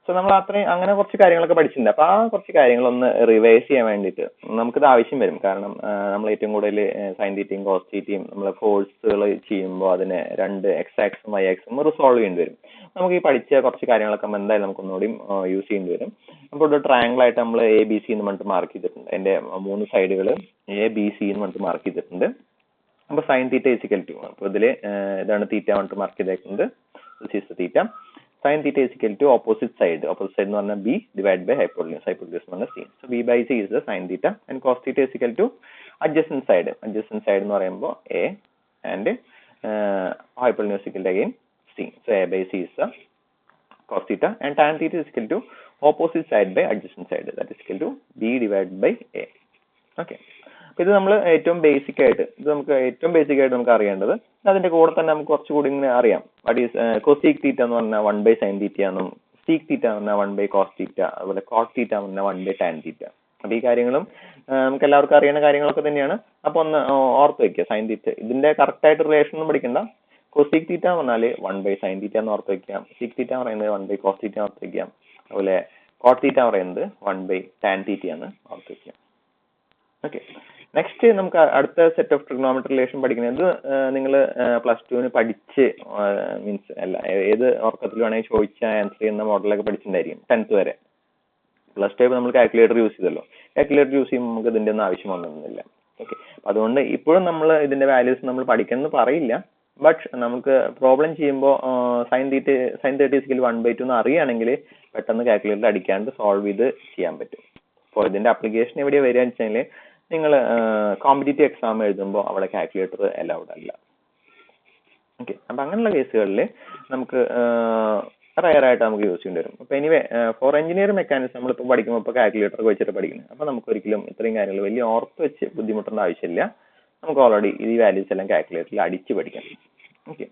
So നമ്മൾ അത്രയും അങ്ങനെ കുറച്ച് കാര്യങ്ങളൊക്കെ പഠിച്ചിട്ടുണ്ട്. അപ്പൊ ആ കുറച്ച് കാര്യങ്ങളൊന്ന് റിവൈസ് ചെയ്യാൻ വേണ്ടിയിട്ട് നമുക്കിത് ആവശ്യം വരും. കാരണം നമ്മൾ ഏറ്റവും കൂടുതൽ സൈൻ തീറ്റയും കോസ് തീറ്റയും നമ്മൾ ഫോഴ്സുകൾ ചെയ്യുമ്പോൾ അതിനെ രണ്ട് എക്സ് ആക്സും വൈ ആക്സും റിസോൾവ് ചെയ്യേണ്ടി വരും. നമുക്ക് ഈ പഠിച്ച കുറച്ച് കാര്യങ്ങളൊക്കെ എന്തായാലും നമുക്ക് ഒന്നുകൂടി യൂസ് ചെയ്യേണ്ടി വരും. അപ്പോൾ ഒരു ട്രയാങ്കിൾ ആയിട്ട് നമ്മൾ എ ബി സി എന്ന് പറഞ്ഞിട്ട് മാർക്ക് ചെയ്തിട്ടുണ്ട്. അതിന്റെ 3 സൈഡുകൾ എ ബി സി എന്ന് പറഞ്ഞിട്ട് മാർക്ക് ചെയ്തിട്ടുണ്ട്. അപ്പൊ സൈൻ തീറ്റ ഇസിക്കൽ ടു, അപ്പൊ ഇതില് ഇതാണ് തീറ്റ പറഞ്ഞിട്ട് മാർക്ക് ചെയ്തേക്കുന്നത്. തീറ്റ sin theta is equal to opposite side എന്ന് പറഞ്ഞാൽ b divided by hypotenuse എന്ന് പറഞ്ഞാൽ c. So b by c is the sin theta and cos theta is equal to adjacent side എന്ന് പറയുമ്പോൾ a and hypotenuse equal to again c. So a by c is the cos theta and tan theta is equal to opposite side by adjacent side, that is equal to b divided by a. Okay. ഇത് നമ്മൾ ഏറ്റവും basic ആയിട്ട് നമുക്ക് അറിയേണ്ടത്. അതിന്റെ കൂടെ തന്നെ നമുക്ക് കുറച്ചുകൂടി ഇങ്ങനെ അറിയാം. വാട്ട് ഈസ് കൊസീക് തീറ്റ എന്ന് പറഞ്ഞാൽ 1 sin തീറ്റ എന്നും, സീക് തീറ്റ എന്ന് പറഞ്ഞാൽ 1 cos തീറ്റ, അതുപോലെ കോട്ട് തീറ്റ എന്ന് പറഞ്ഞാൽ 1 tan തീറ്റ. അപ്പൊ ഈ കാര്യങ്ങളും നമുക്ക് എല്ലാവർക്കും അറിയുന്ന കാര്യങ്ങളൊക്കെ തന്നെയാണ്. അപ്പൊ ഒന്ന് ഓർത്ത് വെക്കുക. സൈൻ തീറ്റ ഇതിന്റെ കറക്റ്റ് ആയിട്ട് റിലേഷൻ ഒന്നും പഠിക്കണ്ട. കൊസീക് തീറ്റ എന്ന് പറഞ്ഞാൽ 1 sin തീറ്റ എന്ന് ഓർത്ത് വെക്കാം. സീക് തീറ്റ എന്ന് പറയുന്നത് 1 cos തീറ്റ ഓർത്ത് വെക്കാം. അതുപോലെ കോട്ട് തീറ്റ എന്ന് പറയുന്നത് 1 tan തീറ്റ ആണ് ഓർത്ത് വെക്കാം. ഓക്കെ, നെക്സ്റ്റ് നമുക്ക് അടുത്ത സെറ്റ് ഓഫ് ട്രിഗണോമെട്രി റിലേഷൻ പഠിക്കുന്നത് നിങ്ങൾ +2 പഠിച്ച് മീൻസ് അല്ല ഏത് ഓർക്കത്തിൽ വേണമെങ്കിൽ ചോദിച്ചാൽ ആൻസർ ചെയ്യുന്ന മോഡലൊക്കെ പഠിച്ചിട്ടുണ്ടായിരിക്കും 10th വരെ. +2 നമ്മൾ കാൽക്കുലേറ്റർ യൂസ് ചെയ്തല്ലോ. കാൽക്കുലേറ്റർ യൂസ് ചെയ്യുമ്പോൾ നമുക്ക് ഇതിന്റെ ഒന്നും ആവശ്യം വന്നില്ല. ഓക്കെ, അതുകൊണ്ട് ഇപ്പോഴും നമ്മൾ ഇതിന്റെ വാല്യൂസ് നമ്മൾ പഠിക്കണമെന്ന് പറയില്ല. ബട്ട് നമുക്ക് പ്രോബ്ലം ചെയ്യുമ്പോൾ സൈൻ തേർട്ടി ഇസിക്കൽ 1/2 എന്ന് അറിയുകയാണെങ്കിൽ പെട്ടെന്ന് കാൽക്കുലേറ്റർ അടിക്കാണ്ട് സോൾവ് ചെയ്ത് ചെയ്യാൻ പറ്റും. അപ്പോൾ ഇതിന്റെ അപ്ലിക്കേഷൻ എവിടെയാണ് വരിക എന്ന് വെച്ചാൽ നിങ്ങൾ കോമ്പറ്റേറ്റീവ് എക്സാം എഴുതുമ്പോൾ അവിടെ കാൽക്കുലേറ്റർ അലൗഡ് അല്ല. ഓക്കെ, അപ്പൊ അങ്ങനെയുള്ള കേസുകളിൽ നമുക്ക് റയറായിട്ട് നമുക്ക് യൂസ് ചെയ്യേണ്ടി വരും. അപ്പൊ എനിവേ ഫോർ എഞ്ചിനീയറിംഗ് മെക്കാനിക്സ് നമ്മളിപ്പോൾ പഠിക്കുമ്പോൾ ഇപ്പോൾ കാൽക്കുലേറ്റർ വെച്ചിട്ട് പഠിക്കുന്നത്. അപ്പൊ നമുക്ക് ഒരിക്കലും ഇത്രയും കാര്യങ്ങൾ വലിയ ഓർത്ത് വെച്ച് ബുദ്ധിമുട്ടേണ്ട ആവശ്യമില്ല. നമുക്ക് ഓൾറെഡി ഈ വാല്യൂസ് എല്ലാം കാൽക്കുലേറ്ററിൽ അടിച്ച് പഠിക്കാം. ഓക്കെ,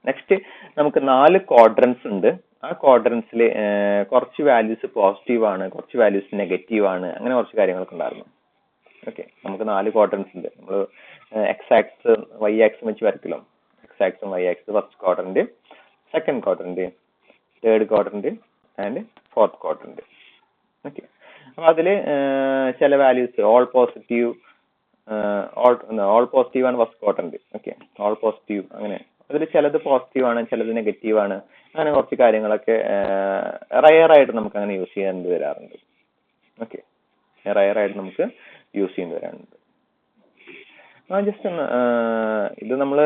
നെക്സ്റ്റ് നമുക്ക് 4 ക്വാഡ്രൻസ് ഉണ്ട്. ആ ക്വാഡ്രൻസിൽ കുറച്ച് വാല്യൂസ് പോസിറ്റീവ് ആണ്, കുറച്ച് വാല്യൂസ് നെഗറ്റീവ് ആണ്, അങ്ങനെ കുറച്ച് കാര്യങ്ങളൊക്കെ ഉണ്ടായിരുന്നു. ഓക്കെ, നമുക്ക് 4 ക്വാഡ്രൻസ് ഉണ്ട്. നമ്മൾ എക്സ് ആക്സ് വൈ ആക്സും വെച്ച് വരയ്ക്കലോ. എക്സ് ആക്സും Y axis first quadrant, second quadrant, third quadrant and fourth quadrant. Okay, അപ്പൊ അതില് ചില വാല്യൂസ് ഓൾ പോസിറ്റീവ് ആണ് first quadrant. Okay, all positive അങ്ങനെ അതിൽ ചിലത് പോസിറ്റീവ് ആണ്, ചിലത് നെഗറ്റീവ് ആണ്, അങ്ങനെ കുറച്ച് കാര്യങ്ങളൊക്കെ റയറായിട്ട് നമുക്ക് അങ്ങനെ യൂസ് ചെയ്യേണ്ടി വരാറുണ്ട്. ഓക്കെ, റയറായിട്ട് നമുക്ക് യൂസ് ചെയ്യേണ്ടി വരാറുണ്ട്. ജസ്റ്റ് ഒന്ന് ഇത് നമ്മൾ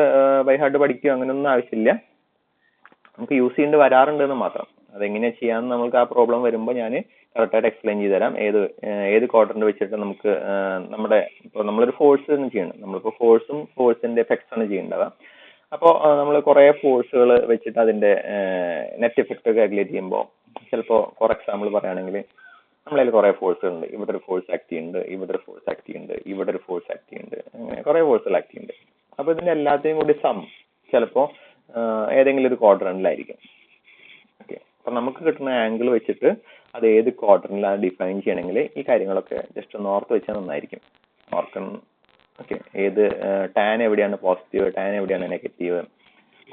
ബൈ ഹാർട്ട് പഠിക്കുക അങ്ങനെയൊന്നും ആവശ്യമില്ല. നമുക്ക് യൂസ് ചെയ്യേണ്ടി വരാറുണ്ടെന്ന് മാത്രം. അതെങ്ങനെയാ ചെയ്യാന്ന് നമുക്ക് ആ പ്രോബ്ലം വരുമ്പോൾ ഞാൻ കറക്റ്റായിട്ട് എക്സ്പ്ലെയിൻ ചെയ്ത് തരാം. ഏത് ക്വാഡ്രന്റ് വെച്ചിട്ട് നമുക്ക് നമ്മുടെ ഇപ്പോൾ നമ്മളൊരു ഫോഴ്സ് തന്നെ ചെയ്യണം. നമ്മളിപ്പോൾ ഫോഴ്സിന്റെ എഫക്ട്സ് ആണ് ചെയ്യേണ്ടത്. അപ്പോൾ നമ്മൾ കുറേ ഫോഴ്സുകൾ വെച്ചിട്ട് അതിന്റെ നെറ്റ് എഫക്ട് കാൽക്കുലേറ്റ് ചെയ്യുമ്പോൾ ചിലപ്പോൾ ഫോർ എക്സാമ്പിൾ പറയുകയാണെങ്കിൽ നമ്മളതിൽ കുറേ ഫോഴ്സുകൾ ഉണ്ട്. ഇവിടെ ഒരു ഫോഴ്സ് ആക്ട് ചെയ്യുന്നുണ്ട്, ഇവിടെ ഒരു ഫോഴ്സ് ആക്ട് ചെയ്യുന്നുണ്ട്, ഇവിടെ ഒരു ഫോഴ്സ് ആക്ട് ചെയ്യുന്നുണ്ട്, അങ്ങനെ കുറേ ഫോഴ്സുകൾ ആക്ട് ചെയ്യുന്നുണ്ട്. അപ്പോൾ ഇതിന്റെ എല്ലാത്തിനും കൂടി സം ചിലപ്പോൾ ഏതെങ്കിലും ഒരു ക്വാഡ്രന്റിലായിരിക്കും. ഓക്കെ, അപ്പൊ നമുക്ക് കിട്ടുന്ന ആംഗിൾ വെച്ചിട്ട് അത് ഏത് ക്വാഡ്രന്റിലാണ് ഡിഫൈൻ ചെയ്യണമെങ്കിൽ ഈ കാര്യങ്ങളൊക്കെ ജസ്റ്റ് ഒന്ന് ഓർത്ത് വെച്ചാൽ നന്നായിരിക്കും. ഓർക്കണം. ഓക്കെ, ഏത് ടാൻ എവിടെയാണ് പോസിറ്റീവ്, ടാൻ എവിടെയാണ് നെഗറ്റീവ്,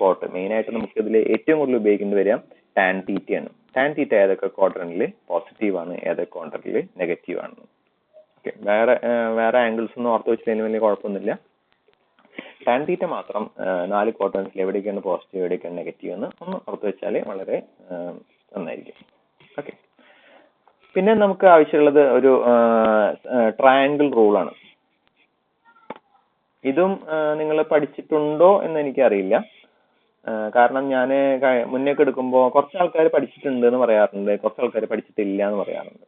കോട്ട് മെയിനായിട്ട് നമുക്ക് ഇതിൽ ഏറ്റവും കൂടുതൽ ഉപയോഗിക്കേണ്ടി വരിക ടാൻ തീറ്റയാണ്. ടാൻ തീറ്റ ഏതൊക്കെ ക്വാഡ്രന്റിൽ പോസിറ്റീവ് ആണ്, ഏതൊക്കെ ക്വാഡ്രന്റിൽ നെഗറ്റീവ് ആണ്. ഓക്കെ, വേറെ ആംഗിൾസ് ഒന്നും ഓർത്ത് വെച്ചതിന് വലിയ കുഴപ്പമൊന്നുമില്ല. ടാൻ തീറ്റ മാത്രം 4 ക്വാഡ്രൻസിൽ എവിടേക്കാണ് പോസിറ്റീവ് എവിടേക്കാണ് നെഗറ്റീവ് എന്ന് ഒന്ന് ഓർത്ത് വെച്ചാൽ വളരെ നന്നായിരിക്കും. ഓക്കെ, പിന്നെ നമുക്ക് ആവശ്യമുള്ളത് ഒരു ട്രയാങ്കിൾ റൂളാണ്. ഇതും നിങ്ങൾ പഠിച്ചിട്ടുണ്ടോ എന്ന് എനിക്കറിയില്ല. കാരണം ഞാൻ മുന്നേക്ക് എടുക്കുമ്പോൾ കുറച്ച് ആൾക്കാർ പഠിച്ചിട്ടുണ്ട് എന്ന് പറയാറുണ്ട്, കുറച്ച് ആൾക്കാർ പഠിച്ചിട്ടില്ല എന്ന് പറയാറുണ്ട്.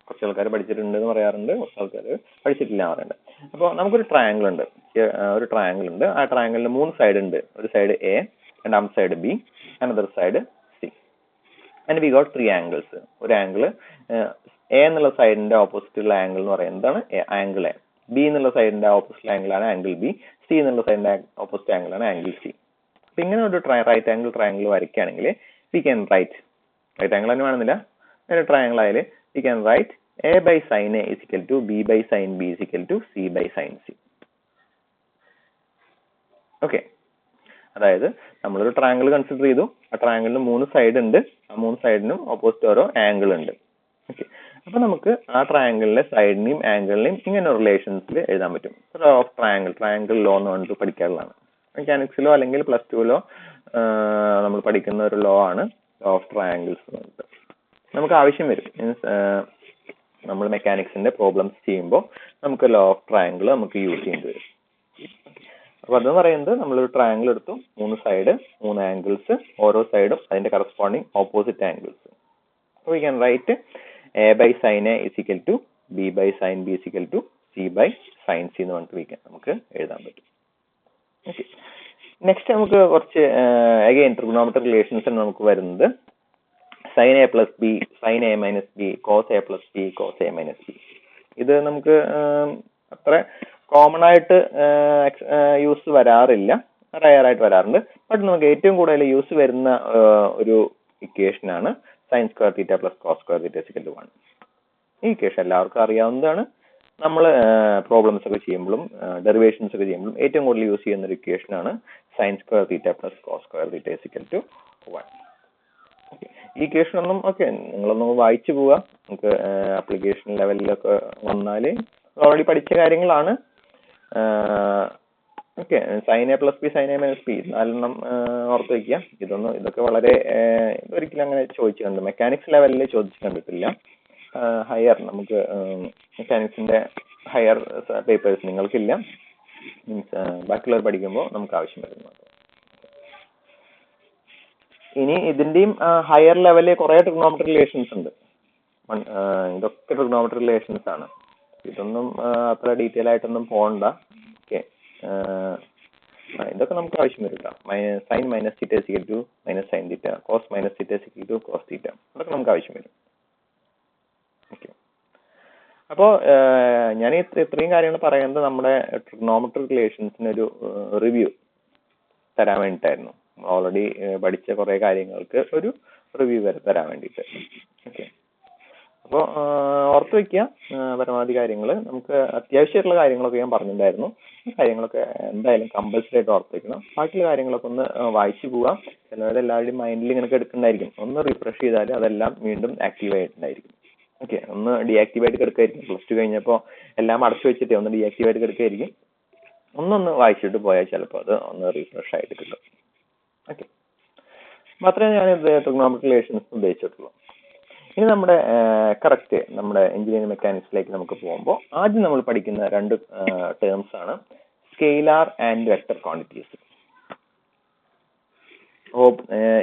കുറച്ച് ആൾക്കാർ പഠിച്ചിട്ടുണ്ട് എന്ന് പറയാറുണ്ട്, കുറച്ച് ആൾക്കാർ പഠിച്ചിട്ടില്ല എന്ന് പറയുന്നുണ്ട്. അപ്പോൾ നമുക്കൊരു ട്രയാങ്കിൾ ഉണ്ട്, ആ ട്രയാങ്കിളിന് 3 സൈഡ് ഉണ്ട്. ഒരു സൈഡ് എ, രണ്ടാമത്തെ side B, another side C. And we got 3 angles. ഒരു ആംഗിൾ എ എന്നുള്ള സൈഡിന്റെ ഓപ്പോസിറ്റ് ഉള്ള ആംഗിൾ എന്ന് പറയുന്നതാണ് ആംഗിൾ എ. ബി എന്നുള്ള സൈഡിന്റെ ഓപ്പോസിറ്റ് ആംഗിൾ ആണ് ആംഗിൾ ബി. സി എന്നുള്ള സൈഡിന്റെ ഓപ്പോസിറ്റ് ആംഗിൾ ആണ് ആംഗിൾ സി. അപ്പൊ ഇങ്ങനെ ഒരു റൈറ്റ് ആംഗിൾ ട്രയാംഗിൾ വരയ്ക്കുകയാണെങ്കിൽ വി ക്യാൻ റൈറ്റ് ആംഗിൾ തന്നെ വേണമെന്നില്ല, ഒരു ട്രയാംഗിൾ ആയാലും we can write A by sine A is equal to B by sine B is equal to C by sine C. Okay, അതായത് നമ്മളൊരു ട്രയാംഗിൾ കൺസിഡർ ചെയ്തു, ആ ട്രയാംഗിളിന് 3 side ഉണ്ട്, ആ 3 സൈഡിനും ഓപ്പോസിറ്റ് ഓരോ ആംഗിൾ ഉണ്ട്. ഓക്കെ, അപ്പൊ നമുക്ക് ആ ട്രയാംഗിളിലെ സൈഡിനെയും ആംഗിളിനെയും ഇങ്ങനെ റിലേഷൻസിൽ എഴുതാൻ പറ്റും. ലോ ഓഫ് ട്രയാംഗിൾ ലോ എന്ന് പറഞ്ഞിട്ട് പഠിക്കാറുള്ളതാണ്. മെക്കാനിക്സിലോ അല്ലെങ്കിൽ +2ലോ നമ്മൾ പഠിക്കുന്ന ഒരു ലോ ആണ് ലോ ഓഫ് ട്രയാംഗിൾസ് എന്ന് പറഞ്ഞിട്ട്. നമുക്ക് ആവശ്യം വരും, മീൻസ് നമ്മൾ മെക്കാനിക്സിന്റെ പ്രോബ്ലംസ് ചെയ്യുമ്പോൾ നമുക്ക് ലോ ഓഫ് ട്രയാംഗിൾ നമുക്ക് യൂസ് ചെയ്യേണ്ടി വരും. അപ്പൊ അതെന്ന് പറയുന്നത് നമ്മളൊരു ട്രയാംഗിൾ എടുത്തു, 3 സൈഡ് 3 ആംഗിൾസ്, ഓരോ സൈഡും അതിന്റെ corresponding opposite angles. So we can write a by sin a is equal to b by sin b is equal to c by sin c എന്ന് പറഞ്ഞിട്ട് നമുക്ക് എഴുതാൻ പറ്റും. ഓക്കെ, നെക്സ്റ്റ് നമുക്ക് കുറച്ച് അഗൈൻ ട്രിഗണോമെട്രിക് റിലേഷൻസ് നമുക്ക് വരുന്നത് sin a plus b, sin a minus b, cos a plus b, cos a minus b. ഇത് നമുക്ക് അത്ര കോമൺ ആയിട്ട് യൂസ് വരാറില്ല, റയർ ആയിട്ട് വരാറുണ്ട്. ബട്ട് നമുക്ക് ഏറ്റവും കൂടുതൽ യൂസ് വരുന്ന ഒരു ഇക്വേഷൻ ആണ് sin square theta plus cos square theta is equal to 1. ഈ ഇക്വേഷൻ എല്ലാവർക്കും അറിയാവുന്നതാണ്. നമ്മൾ പ്രോബ്ലംസ് ഒക്കെ ചെയ്യുമ്പോഴും ഡെറിവേഷൻസ് ഒക്കെ ചെയ്യുമ്പോഴും ഏറ്റവും കൂടുതൽ യൂസ് ചെയ്യുന്ന ഒരു ഇക്വേഷൻ ആണ് sin square theta plus cos square theta is equal to 1. ഈ ഇക്വേഷൻ ഒന്നും നിങ്ങളൊന്ന് വായിച്ചു പോവുക, നമുക്ക് ആപ്ലിക്കേഷൻ ലെവലിലൊക്കെ വന്നാൽ ഓൾറെഡി പഠിച്ച കാര്യങ്ങളാണ്. Okay, sine A plus B, sine A minus B, 4 ഓർത്ത് വയ്ക്കുക. ഇതൊക്കെ വളരെ ഒരിക്കലും അങ്ങനെ ചോദിച്ചു കണ്ടു മെക്കാനിക്സ് ലെവലിൽ ചോദിച്ചു കണ്ടിട്ടില്ല. ഹയർ നമുക്ക് മെക്കാനിക്സിന്റെ ഹയർ പേപ്പേഴ്സ് നിങ്ങൾക്കില്ല, മീൻസ് ബാക്കിയുള്ളവർ പഠിക്കുമ്പോൾ നമുക്ക് ആവശ്യം വരുന്നു. ഇനി ഇതിന്റെയും ഹയർ ലെവലിൽ കുറെ ട്രിഗണോമെട്രിക് റിലേഷൻസ് ഉണ്ട്. ഇതൊക്കെ ട്രിഗണോമെട്രിക് റിലേഷൻസ് ആണ്. ഇതൊന്നും അത്ര ഡീറ്റെയിൽ ആയിട്ടൊന്നും പോകണ്ട. ഓക്കെ, ഇതൊക്കെ നമുക്ക് ആവശ്യം വരും കേട്ടോ. Sine minus theta is equal to minus sine theta, cos minus theta is equal to cos theta, അതൊക്കെ നമുക്ക് ആവശ്യം വരും. ഓക്കെ, അപ്പോൾ ഞാൻ ഇത്രയും കാര്യങ്ങൾ പറയുന്നത് നമ്മുടെ ട്രിഗണോമെട്രിക് റിലേഷൻസിനൊരു റിവ്യൂ തരാൻ വേണ്ടിയിട്ടായിരുന്നു. ഓൾറെഡി പഠിച്ച കുറെ കാര്യങ്ങൾക്ക് ഒരു റിവ്യൂ തരാൻ വേണ്ടിയിട്ട്. ഓക്കെ, അപ്പോൾ ഓർത്ത് വയ്ക്കുക പരമാവധി കാര്യങ്ങൾ. നമുക്ക് അത്യാവശ്യമായിട്ടുള്ള കാര്യങ്ങളൊക്കെ ഞാൻ പറഞ്ഞിട്ടുണ്ടായിരുന്നു. ഈ കാര്യങ്ങളൊക്കെ എന്തായാലും കമ്പൽസറി ആയിട്ട് ഓർത്ത് വയ്ക്കണം. ബാക്കിയുള്ള കാര്യങ്ങളൊക്കെ ഒന്ന് വായിച്ചു പോവാം. ചിലവരെല്ലാവരുടെയും മൈൻഡിൽ ഇങ്ങനെ എടുക്കുന്നുണ്ടായിരിക്കും. ഒന്ന് റിഫ്രഷ് ചെയ്താൽ അതെല്ലാം വീണ്ടും ആക്റ്റീവ് ആയിട്ടുണ്ടായിരിക്കും. ഓക്കെ, ഒന്ന് ഡീആക്റ്റീവായിട്ട് കിടക്കായിരിക്കും. +2 കഴിഞ്ഞപ്പോൾ എല്ലാം അടച്ചു വെച്ചിട്ട് ഒന്ന് ഡീആക്റ്റീവായിട്ട് കിടക്കായിരിക്കും. ഒന്നൊന്ന് വായിച്ചിട്ട് പോയാൽ ചിലപ്പോൾ അത് ഒന്ന് റീഫ്രഷ് ആയിട്ട് കിട്ടും. ഓക്കെ, മാത്രമേ ഞാൻ ട്രിഗണോമെട്രിക് റിലേഷൻസ് ഉദ്ദേശിച്ചിട്ടുള്ളൂ. ഇനി നമ്മുടെ നമ്മുടെ എഞ്ചിനീയറിംഗ് മെക്കാനിക്സിലേക്ക് നമുക്ക് പോകുമ്പോൾ ആദ്യം നമ്മൾ പഠിക്കുന്ന 2 ടേംസ് ആണ് സ്കെയിലാർ ആൻഡ് വെക്ടർ ക്വാണ്ടിറ്റീസ്. അപ്പോൾ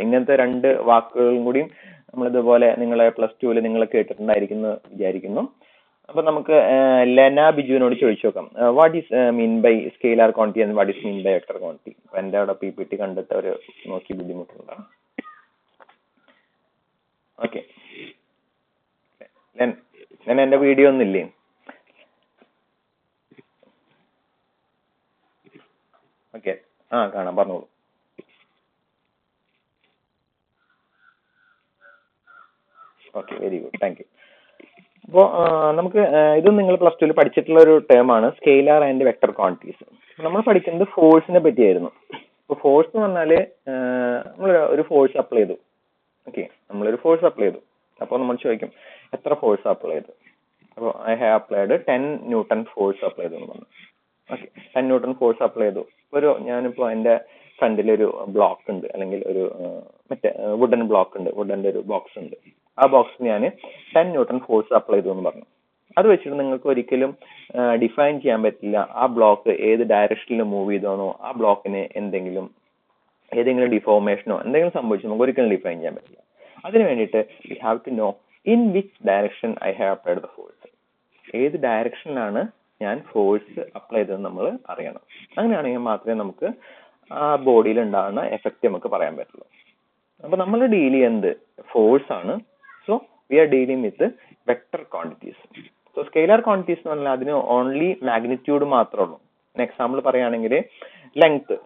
ഇങ്ങനത്തെ 2 വാക്കുകളും കൂടിയും നമ്മളിതുപോലെ നിങ്ങളെ +2 നിങ്ങൾ കേട്ടിട്ടുണ്ടായിരിക്കുന്നു വിചാരിക്കുന്നു. അപ്പൊ നമുക്ക് ലെന ബിജുവിനോട് ചോദിച്ചു നോക്കാം, what is mean by scalar quantity and what is mean by vector quantity. അപ്പൊ എന്റെ അവിടെ PPT കണ്ടിട്ട് അവർ നോക്കി ബുദ്ധിമുട്ടുണ്ടോ? ഓക്കെ, ഞാൻ എന്റെ വീഡിയോ ഒന്നില്ലേ? ഓക്കെ, കാണാം, പറഞ്ഞോളൂ. Okay, very good, thank you. അപ്പോൾ നമുക്ക് ഇത് നിങ്ങൾ +2 പഠിച്ചിട്ടുള്ള ഒരു ടേം ആണ് സ്കെയിലാർ ആൻഡ് വെക്ടർ ക്വാണ്ടിറ്റീസ്. നമ്മൾ പഠിക്കുന്നത് ഫോഴ്സിനെ പറ്റിയായിരുന്നു. ഇപ്പോൾ ഫോഴ്സ് എന്ന് പറഞ്ഞാല് നമ്മൾ ഒരു ഫോഴ്സ് അപ്ലൈ ചെയ്തു. ഓക്കെ, നമ്മളൊരു ഫോഴ്സ് അപ്ലൈ ചെയ്തു. അപ്പോൾ നമ്മൾ ചോദിക്കും എത്ര ഫോഴ്സ് അപ്ലൈ ചെയ്തു. അപ്പോൾ I have applied 10 Newton force apply ചെയ്തു എന്ന് പറഞ്ഞു. ഓക്കെ, 10 Newton ഫോഴ്സ് അപ്ലൈ ചെയ്തു. ഞാനിപ്പോൾ എൻ്റെ ഫ്രണ്ടിലൊരു ബ്ലോക്ക് ഉണ്ട്, അല്ലെങ്കിൽ ഒരു മറ്റേ വുഡൻ ബ്ലോക്ക് ഉണ്ട്, വുഡൻ്റെ ഒരു ബോക്സ് ഉണ്ട്. ആ ബോക്സിന് ഞാൻ 10 Newton ഫോഴ്സ് അപ്ലൈ ചെയ്തു എന്ന് പറഞ്ഞു. അത് വെച്ചിട്ട് നിങ്ങൾക്ക് ഒരിക്കലും ഡിഫൈൻ ചെയ്യാൻ പറ്റില്ല ആ ബ്ലോക്ക് ഏത് ഡയറക്ഷനിൽ മൂവ് ചെയ്തോന്നോ, ആ ബ്ലോക്കിന് ഏതെങ്കിലും ഡിഫോർമേഷനോ എന്തെങ്കിലും സംഭവിച്ചു നമുക്ക് ഒരിക്കലും ഡിഫൈൻ ചെയ്യാൻ പറ്റില്ല. അതിന് വേണ്ടിയിട്ട് we have to know in which direction I have applied the force. ഏത് ഡയറക്ഷനിലാണ് ഞാൻ ഫോഴ്സ് അപ്ലൈ ചെയ്തതെന്ന് നമ്മൾ അറിയണം. അങ്ങനെയാണെങ്കിൽ മാത്രമേ നമുക്ക് ആ ബോഡിയിൽ ഉണ്ടാകുന്ന എഫക്റ്റ് നമുക്ക് പറയാൻ പറ്റുള്ളൂ. അപ്പൊ നമ്മൾ ഡീൽ ചെയ്യുന്നത് ഫോഴ്സ് ആണ്. So we are dealing with vector quantities. So scalar quantities എന്ന് പറഞ്ഞാൽ അതിന് ഓൺലി മാഗ്നിറ്റ്യൂഡ് മാത്രമേ ഉള്ളൂ. എക്സാമ്പിൾ പറയുകയാണെങ്കിൽ ലെങ്ത്,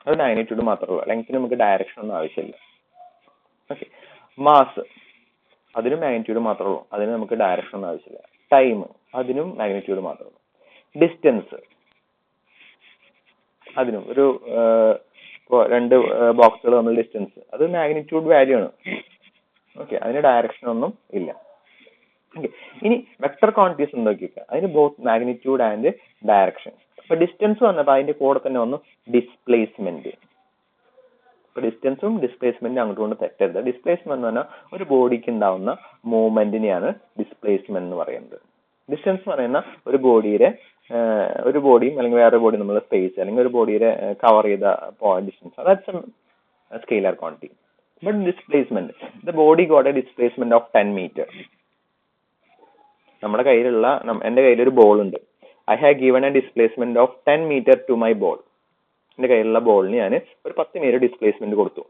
അത് മാഗ്നിറ്റ്യൂഡ് മാത്രമേ ഉള്ളൂ. ലെങ്ത്തിന് നമുക്ക് ഡയറക്ഷൻ ഒന്നും ആവശ്യമില്ല. ഓക്കെ, മാസ് അതിനും മാഗ്നിറ്റ്യൂഡ് മാത്രമേ ഉള്ളൂ, അതിന് നമുക്ക് ഡയറക്ഷൻ ഒന്നും ആവശ്യമില്ല. ടൈം അതിനും മാഗ്നിറ്റ്യൂഡ് മാത്രമേ ഉള്ളൂ. ഡിസ്റ്റൻസ് അതിനും ഇപ്പോൾ 2 ബോക്സുകൾ തമ്മിൽ ഡിസ്റ്റൻസ്, അത് മാഗ്നിറ്റ്യൂഡ് വാല്യൂ ആണ്. ഓക്കെ, അതിന് ഡയറക്ഷൻ ഒന്നും ഇല്ല. ഓക്കെ, ഇനി വെക്ടർ ക്വാണ്ടിറ്റീസ് എന്തൊക്കെയൊക്കെ, അതിന് ബോത്ത് മാഗ്നിറ്റ്യൂഡ് ആൻഡ് ഡയറക്ഷൻ. അപ്പൊ ഡിസ്റ്റൻസ് വന്നപ്പോൾ അതിന്റെ കൂടെ തന്നെ വന്നു ഡിസ്പ്ലേസ്മെന്റ്. ഇപ്പൊ ഡിസ്റ്റൻസും ഡിസ്പ്ലേസ്മെന്റും അങ്ങോട്ട് കൊണ്ട് തെറ്റരുത്. ഡിസ്പ്ലേസ്മെന്റ് എന്ന് പറഞ്ഞാൽ ഒരു ബോഡിക്ക് ഉണ്ടാവുന്ന മൂവ്മെന്റിനെയാണ് ഡിസ്പ്ലേസ്മെന്റ് എന്ന് പറയുന്നത്. ഡിസ്റ്റൻസ് പറയുന്ന ഒരു ബോഡിയും അല്ലെങ്കിൽ വേറെ ബോഡി നമ്മൾ സ്പേസ് അല്ലെങ്കിൽ ഒരു ബോഡിയെ കവർ ചെയ്ത distance, that's scalar quantity. But displacement, the body got a displacement of 10 meter. നമ്മുടെ കയ്യിലുള്ള എന്റെ കയ്യിലൊരു ബോൾ ഉണ്ട്. I have given a displacement of 10 meter to my ball. എന്റെ കയ്യിലുള്ള ബോളിന് ഞാൻ ഒരു 10 meter ഡിസ്പ്ലേസ്മെന്റ് കൊടുത്തു.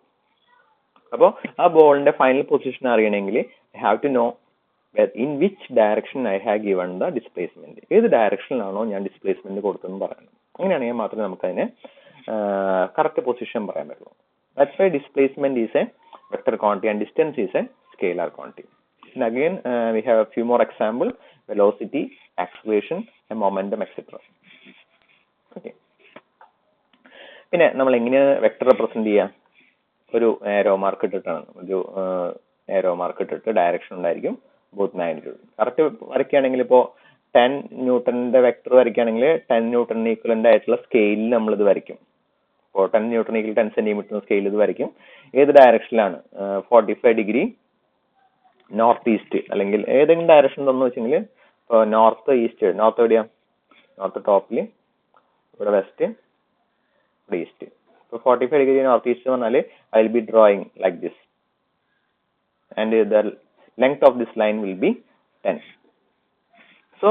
അപ്പോൾ ആ ബോളിന്റെ ഫൈനൽ പൊസിഷൻ അറിയണമെങ്കിൽ I have to know in which direction I have given the displacement. ഏത് ഡയറക്ഷനിലാണോ ഞാൻ ഡിസ്പ്ലേസ്മെന്റ് കൊടുത്തതെന്ന് പറയണം. അങ്ങനെയാണെങ്കിൽ മാത്രമേ നമുക്ക് അതിനെ കറക്റ്റ് പൊസിഷൻ പറയാൻ പറ്റുള്ളൂ. That's why displacement is A vector quantity and distance is A scalar quantity. And again, we have a few more examples: velocity, acceleration, and momentum, etc. Okay. പിന്നെ നമ്മൾ എങ്ങനെയാണ് വെക്ടർ റെപ്രസെന്റ് ചെയ്യുക? ഒരു arrow mark ഇട്ടിട്ട് direction ഉണ്ടായിരിക്കും, both magnitude. Correct വരയ്ക്കുകയാണെങ്കിൽ ഇപ്പോൾ 10 Newtonന്റെ vector വരയ്ക്കുകയാണെങ്കിൽ 10 Newton ഈക്വലന്റ് ആയിട്ടുള്ള സ്കെയിലിൽ നമ്മൾ ഇത് വരയ്ക്കും. ഇപ്പോൾ 10 Newton ഈക്വൽ 10 centimeter സ്കെയിൽ ഇത് വരയ്ക്കും. ഏത് ഡയറക്ഷനിലാണ്? 45 degree നോർത്ത് ഈസ്റ്റ്, അല്ലെങ്കിൽ ഏതെങ്കിലും ഡയറക്ഷൻ തന്നു വെച്ചെങ്കിൽ ഇപ്പോൾ നോർത്ത് ഈസ്റ്റ്. നോർത്ത് എവിടെയാ? നോർത്ത് ടോപ്പിൽ, ഇവിടെ വെസ്റ്റ്, ഇവിടെ ഈസ്റ്റ്. ഇപ്പോൾ 45 degree നോർത്ത് ഈസ്റ്റ് പറഞ്ഞാൽ I will be drawing like this and the length of this line will be 10. So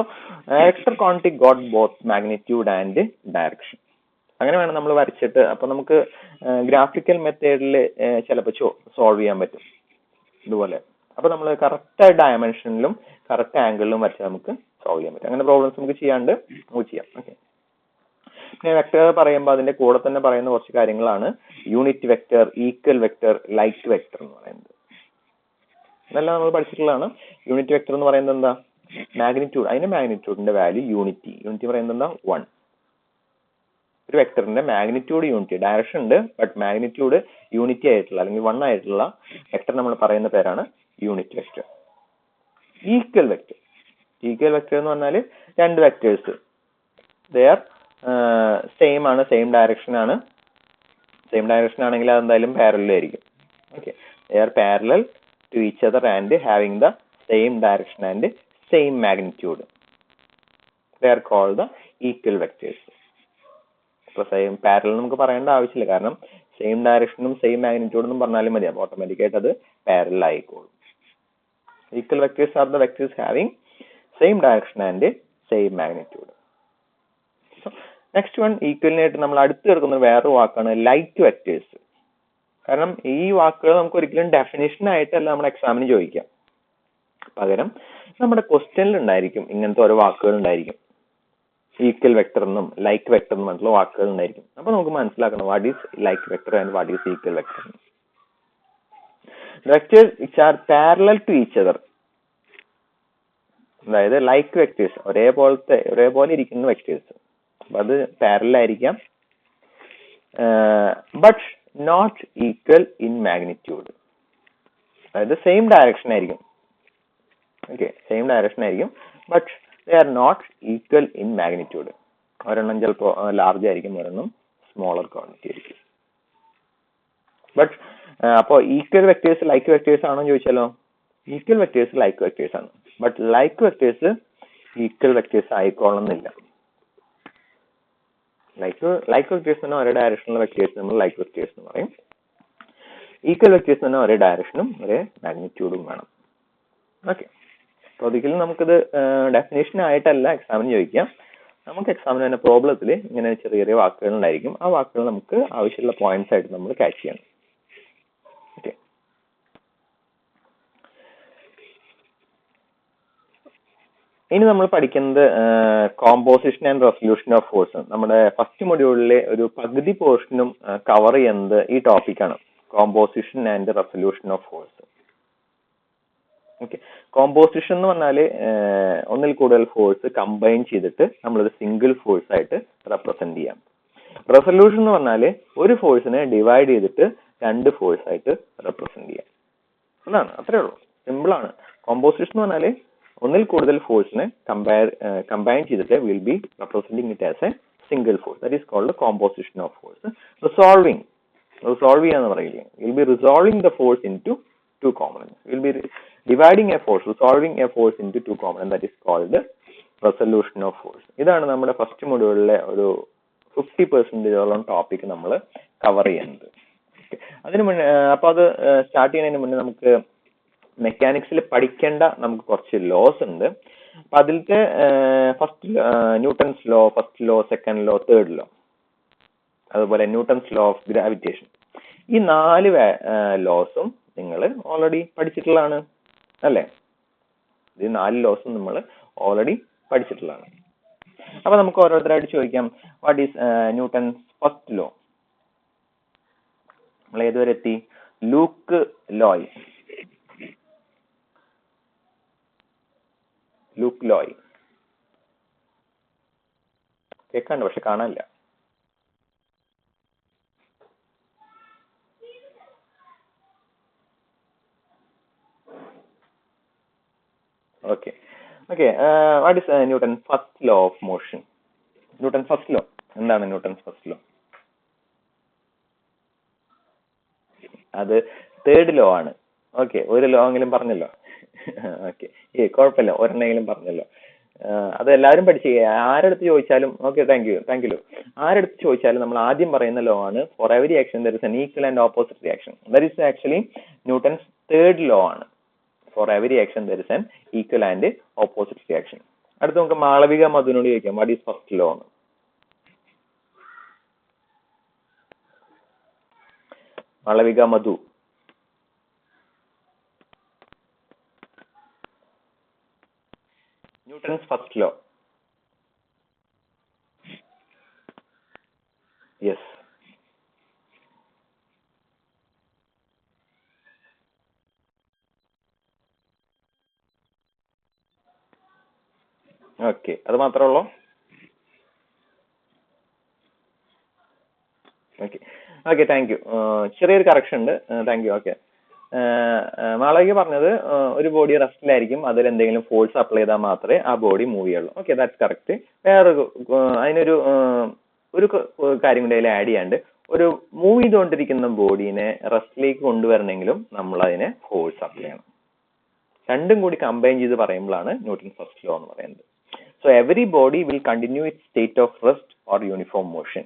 vector quantity got both magnitude and direction. അങ്ങനെ വേണം നമ്മൾ വരച്ചിട്ട്. അപ്പൊ നമുക്ക് ഗ്രാഫിക്കൽ മെത്തേഡിൽ ചിലപ്പോൾ സോൾവ് ചെയ്യാൻ പറ്റും ഇതുപോലെ. അപ്പൊ നമ്മൾ കറക്റ്റ് ഡയമെൻഷനിലും കറക്റ്റ് ആംഗിളിലും വരച്ചാൽ നമുക്ക് സോൾവ് ചെയ്യാൻ പറ്റും. അങ്ങനെ പ്രോബ്ലംസ് നമുക്ക് ചെയ്യാം. ഓക്കെ, പിന്നെ വെക്ടർ പറയുമ്പോൾ അതിന്റെ കൂടെ തന്നെ പറയുന്ന കുറച്ച് കാര്യങ്ങളാണ് unit vector, equal vector, light vector എന്ന് പറയുന്നത്. ഇതെല്ലാം നമ്മൾ പഠിച്ചിട്ടുള്ളതാണ്. യൂണിറ്റ് വെക്ടർ എന്ന് പറയുന്നത് എന്താ? മാഗ്നിറ്റ്യൂഡ്. അതിന്റെ മാഗ്നിറ്റ്യൂഡിന്റെ വാല്യൂ യൂണിറ്റ് പറയുന്നത് എന്താ? 1. ഒരു വെക്ടറിന്റെ മാഗ്നിറ്റ്യൂഡ് യൂണിറ്റി, ഡയറക്ഷൻ ഉണ്ട് ബട്ട് മാഗ്നിറ്റ്യൂഡ് യൂണിറ്റി ആയിട്ടുള്ള അല്ലെങ്കിൽ 1 ആയിട്ടുള്ള വെക്ടർ നമ്മൾ പറയുന്ന പേരാണ് യൂണിറ്റ് വെക്ടർ. ഈക്വൽ വെക്ടർ എന്ന് പറഞ്ഞാൽ 2 വെക്ടേഴ്സ് ദേ ആർ സെയിം ആണ്, സെയിം ഡയറക്ഷൻ ആണെങ്കിൽ അതെന്തായാലും പാരലൽ ആയിരിക്കും. Okay, they are parallel to each other and having the same direction and same magnitude. They are called the equal vectors. ഇപ്പൊ same parallel നമുക്ക് പറയേണ്ട ആവശ്യമില്ല, കാരണം സെയിം ഡയറക്ഷനും സെയിം മാഗ്നിറ്റ്യൂഡും പറഞ്ഞാലും മതി. അപ്പോൾ ഓട്ടോമാറ്റിക്കായിട്ട് അത് പാരലൽ ആയിക്കോളും. Equal vectors are the vectors having same direction and same magnitude. Next one, ഈക്വലിനായിട്ട് നമ്മൾ അടുത്ത് കിടക്കുന്ന വേറൊരു വാക്കാണ് ലൈറ്റ് വെക്ടേഴ്സ്. കാരണം ഈ വാക്കുകൾ നമുക്ക് ഒരിക്കലും ഡെഫിനിഷൻ ആയിട്ടല്ല നമ്മുടെ എക്സാമിന് ചോദിക്കാം. പകരം നമ്മുടെ ക്വസ്റ്റ്യനിൽ ഉണ്ടായിരിക്കും ഇങ്ങനത്തെ ഓരോ വാക്കുകൾ ഉണ്ടായിരിക്കും. ഈക്വൽ വെക്ടർ എന്നും ലൈറ്റ് വെക്ടർ എന്നും പറഞ്ഞിട്ടുള്ള വാക്കുകൾ ഉണ്ടായിരിക്കും. അപ്പൊ നമുക്ക് മനസ്സിലാക്കണം what is like vector and what is equal vector. Vectors which are parallel to each other, അതായത് ലൈറ്റ് വെക്ടേഴ്സ് ഒരേപോലെ ഇരിക്കുന്ന വെക്ടേഴ്സ്. അപ്പൊ അത് പാരലൽ ആയിരിക്കാം, but not equal in magnitude. അതായത് സെയിം ഡയറക്ഷൻ ആയിരിക്കും ഓക്കെ, സെയിം ഡയറക്ഷൻ ആയിരിക്കും, but they are not equal in magnitude. ഒരെണ്ണം ചിലപ്പോൾ ലാർജ് ആയിരിക്കും, ഒരെണ്ണം സ്മോളർ ക്വാണ്ടിറ്റി ആയിരിക്കും. ബട്ട് അപ്പോൾ ഈക്വൽ വെക്ടേഴ്സ് ലൈക്ക് വെക്ടേഴ്സ് ആണോ എന്ന് ചോദിച്ചാലോ, ഈക്വൽ വെക്ടേഴ്സ് ലൈക്ക് വെക്ടേഴ്സ് ആണ്, but like vectors equal vectors ആയിക്കോളണമെന്നില്ല. ലൈക്ക് വെക്ടേഴ്സ് തന്നെ ഒരേ ഡയറക്ഷനിലുള്ള വെക്ടേഴ്സ് നമ്മൾ ലൈക്ക് വെക്ടേഴ്സ് എന്ന് പറയും. ഈക്വൽ വെക്ടേഴ്സ് തന്നെ ഒരേ ഡയറക്ഷനും ഒരേ മാഗ്നിറ്റ്യൂഡും വേണം. ഓക്കെ, അപ്പോൾ ഒരിക്കലും നമുക്കിത് ഡെഫിനേഷൻ ആയിട്ടല്ല എക്സാമിന് ചോദിക്കാം. നമുക്ക് എക്സാമിന് തന്നെ പ്രോബ്ലത്തിൽ ഇങ്ങനെ ചെറിയ ചെറിയ വാക്കുകൾ ഉണ്ടായിരിക്കും. ആ വാക്കുകൾ നമുക്ക് ആവശ്യമുള്ള പോയിന്റ്സ് ആയിട്ട് നമ്മൾ ക്യാച്ച് ചെയ്യണം. ഓക്കെ, ഇനി നമ്മൾ പഠിക്കുന്നത് composition and resolution of force. നമ്മുടെ ഫസ്റ്റ് മൊഡ്യൂളിലെ ഒരു പകുതി പോർഷനും കവർ ചെയ്യുന്നത് ഈ ടോപ്പിക്കാണ്, composition and resolution of force. Okay, composition എന്ന് പറഞ്ഞാൽ ഒന്നിൽ കൂടുതൽ ഫോഴ്സ് കമ്പൈൻ ചെയ്തിട്ട് നമ്മളൊരു സിംഗിൾ ഫോഴ്സ് ആയിട്ട് റെപ്രസെന്റ് ചെയ്യാം. റെസൊല്യൂഷൻ എന്ന് പറഞ്ഞാൽ ഒരു ഫോഴ്സിനെ ഡിവൈഡ് ചെയ്തിട്ട് രണ്ട് ഫോഴ്സ് ആയിട്ട് റെപ്രസെന്റ് ചെയ്യാം. അതാണ്, അത്രേ ഉള്ളൂ, സിമ്പിൾ ആണ്. കോമ്പോസിഷൻ എന്ന് പറഞ്ഞാൽ ഒന്നിൽ കൂടുതൽ ഫോഴ്സിനെ കമ്പൈൻ ചെയ്തിട്ട് will be representing it as a single force. That is called composition of force. Resolve ചെയ്യാന്ന് പറയില്ലേ, will be resolving the force into two components. വിൽ ബി dividing a force, resolving a force into two components, that is called resolution of force. ഇതാണ് നമ്മുടെ first മൊഡ്യൂളിലെ ഒരു 50% topic നമ്മൾ cover ചെയ്യുന്നത്. അതിന് മുന്നേ, അപ്പോൾ അത് സ്റ്റാർട്ട് ചെയ്യുന്നതിന് മുന്നേ നമുക്ക് മെക്കാനിക്സിൽ പഠിക്കേണ്ട നമുക്ക് കുറച്ച് ലോസ് ഉണ്ട്. അപ്പൊ അതിലത്തെ first Newton's law, first law, second law, third law, അതുപോലെ ന്യൂട്ടൺസ് ലോ ഓഫ് ഗ്രാവിറ്റേഷൻ, ഈ 4 ലോസും നിങ്ങൾ ഓൾറെഡി പഠിച്ചിട്ടുള്ളതാണ് അല്ലേ? ഈ 4 ലോസും നമ്മൾ ഓൾറെഡി പഠിച്ചിട്ടുള്ളതാണ്. അപ്പൊ നമുക്ക് ഓരോരുത്തരായിട്ട് ചോദിക്കാം, what is Newton's first law? നമ്മൾ ഏതുവരെ എത്തി? ലൂക്ക് ലോയ് കേൾക്കാണ്ട്, പക്ഷെ കാണാനില്ല. Okay, what is newton first law of motion? Newton first law എന്താണ്? ന്യൂട്ടൺസ് ഫസ്റ്റ് ലോ അത് തേർഡ് ലോ ആണ്. ഓക്കെ, ഒരു ലോ എങ്കിലും പറഞ്ഞല്ലോ. ഓക്കെ, കുഴപ്പമില്ല, ഒരെണ്ണെങ്കിലും പറഞ്ഞല്ലോ. അത് എല്ലാവരും പഠിച്ചു. ആരെടുത്ത് ചോദിച്ചാലും, ഓക്കെ, താങ്ക് യു. ആരെടുത്ത് ചോദിച്ചാലും നമ്മൾ ആദ്യം പറയുന്ന ലോ ആണ്, for every action there is an equal and opposite reaction. That is actually Newton's third law ആണ്. For every action there is an equal and opposite reaction. അടുത്ത് നമുക്ക് മാളവിക മധുവിനോട് ചോദിക്കാം, വാട്ട് ഈസ് ഫസ്റ്റ് ലോ എന്ന്. Malavika Madhu. Newton's first law. Yes. Okay, അത് മാത്രമേ ഉള്ളൂ? Okay, thank you. ചെറിയൊരു correction ഉണ്ട്, താങ്ക് യു. ഓക്കെ, മാളവിക പറഞ്ഞത് ഒരു ബോഡി റെസ്റ്റിലായിരിക്കും, അതിൽ എന്തെങ്കിലും ഫോഴ്സ് അപ്ലൈ ചെയ്താൽ മാത്രമേ ആ ബോഡി മൂവ് ചെയ്യുള്ളൂ. Okay, that's correct. അതിനൊരു ഒരു കാര്യം കൂടി അതിൽ ആഡ് ചെയ്യാണ്ട്, ഒരു മൂവ് ചെയ്തുകൊണ്ടിരിക്കുന്ന ബോഡീനെ റെസ്റ്റിലേക്ക് കൊണ്ടുവരണമെങ്കിലും നമ്മൾ അതിനെ ഫോഴ്സ് അപ്ലൈ ചെയ്യണം. രണ്ടും കൂടി കമ്പൈൻ ചെയ്ത് പറയുമ്പോഴാണ് ന്യൂട്ടൺ ഫസ്റ്റ് ലോ എന്ന് പറയുന്നത്. So every body will continue its state of rest or uniform motion.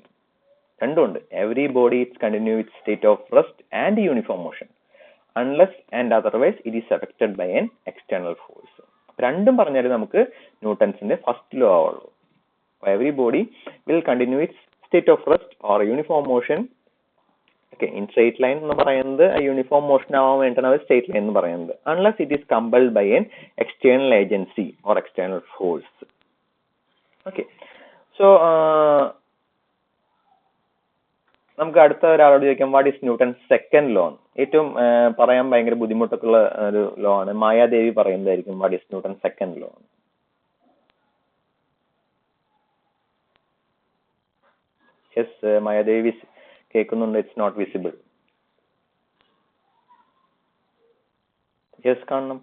രണ്ടുമുണ്ട്. Every body its continue its state of rest and uniform motion unless and otherwise it is affected by an external force. രണ്ടും പറഞ്ഞാൽ നമുക്ക് ന്യൂട്ടൺസിന്റെ first law ആവുള്ളൂ. Every body will continue its state of rest or uniform motion. Okay, in straight line എന്ന് പറയുന്നത് uniform motion ആവാൻ വേണ്ടിയിട്ടാണ് അവർ straight line എന്ന് പറയുന്നത്. Unless it is compelled by an external agency or external force. Okay, so നമുക്ക് അടുത്ത ഒരാളോട് ചോദിക്കാം, what is Newton second law? ഏറ്റവും പറയാൻ ഭയങ്കര ബുദ്ധിമുട്ടൊക്കെ ഉള്ള ഒരു ലോ ആണ്. മായാദേവി പറയുന്നതായിരിക്കും what is Newton second law. Yes, Mayadevi കേൾക്കുന്നുണ്ട്. It's not visible. യെസ്, കാണണം.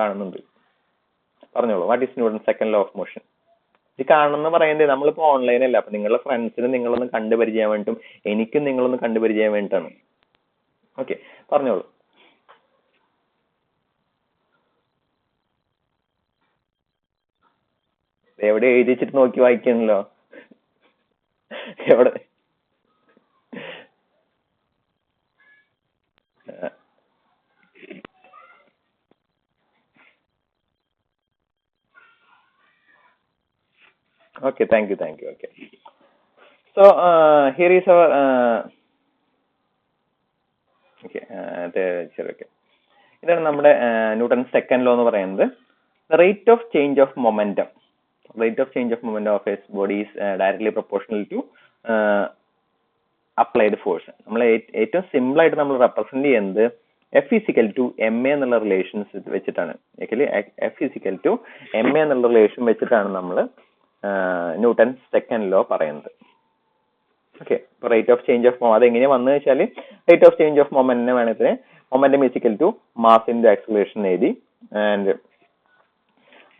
കാണുന്നുണ്ട്. പറഞ്ഞോളൂ. What is Newton second law of motion? ഇത് കാണണമെന്ന് പറയുന്നത് നമ്മളിപ്പോ ഓൺലൈനല്ല, അപ്പൊ നിങ്ങളുടെ ഫ്രണ്ട്സിന് നിങ്ങളൊന്ന് കണ്ടുപരിചയം വേണ്ടിയിട്ടും എനിക്കും നിങ്ങളൊന്ന് കണ്ടുപരിചയം വേണ്ടിയിട്ടാണ്. ഓക്കെ, പറഞ്ഞോളൂ. എവിടെ എഴുതി വെച്ചിട്ട് നോക്കി വായിക്കണല്ലോ. എവിടെ? Okay, thank you. Okay. So here is our okay. Okay. ഇതാണ് നമ്മുടെ ന്യൂട്ടൺ സെക്കൻഡ് ലോ എന്ന് പറയുന്നത്. The rate of change of momentum of a body is directly proportional to applied force. നമ്മൾ ഏറ്റവും സിമ്പിൾ ആയിട്ട് നമ്മൾ റെപ്രസെന്റ് ചെയ്യുന്നത് F is equal to M A എന്നുള്ള റിലേഷൻസ് വെച്ചിട്ടാണ്. Actually F is equal to M A എന്നുള്ള റിലേഷൻ വെച്ചിട്ടാണ് നമ്മൾ ന്യൂട്ടൺ സെക്കൻഡ് ലോ പറയുന്നത്. ഓക്കെ, ഇപ്പൊ റേറ്റ് ഓഫ് ചേഞ്ച് ഓഫ് അതെങ്ങനെയാ വന്നു വെച്ചാൽ റേറ്റ് ഓഫ് ചേഞ്ച് ഓഫ് മൊമെന്റിനെ വേണമെങ്കിൽ momentum is equal to mass into acceleration എഴുതി. ആൻഡ്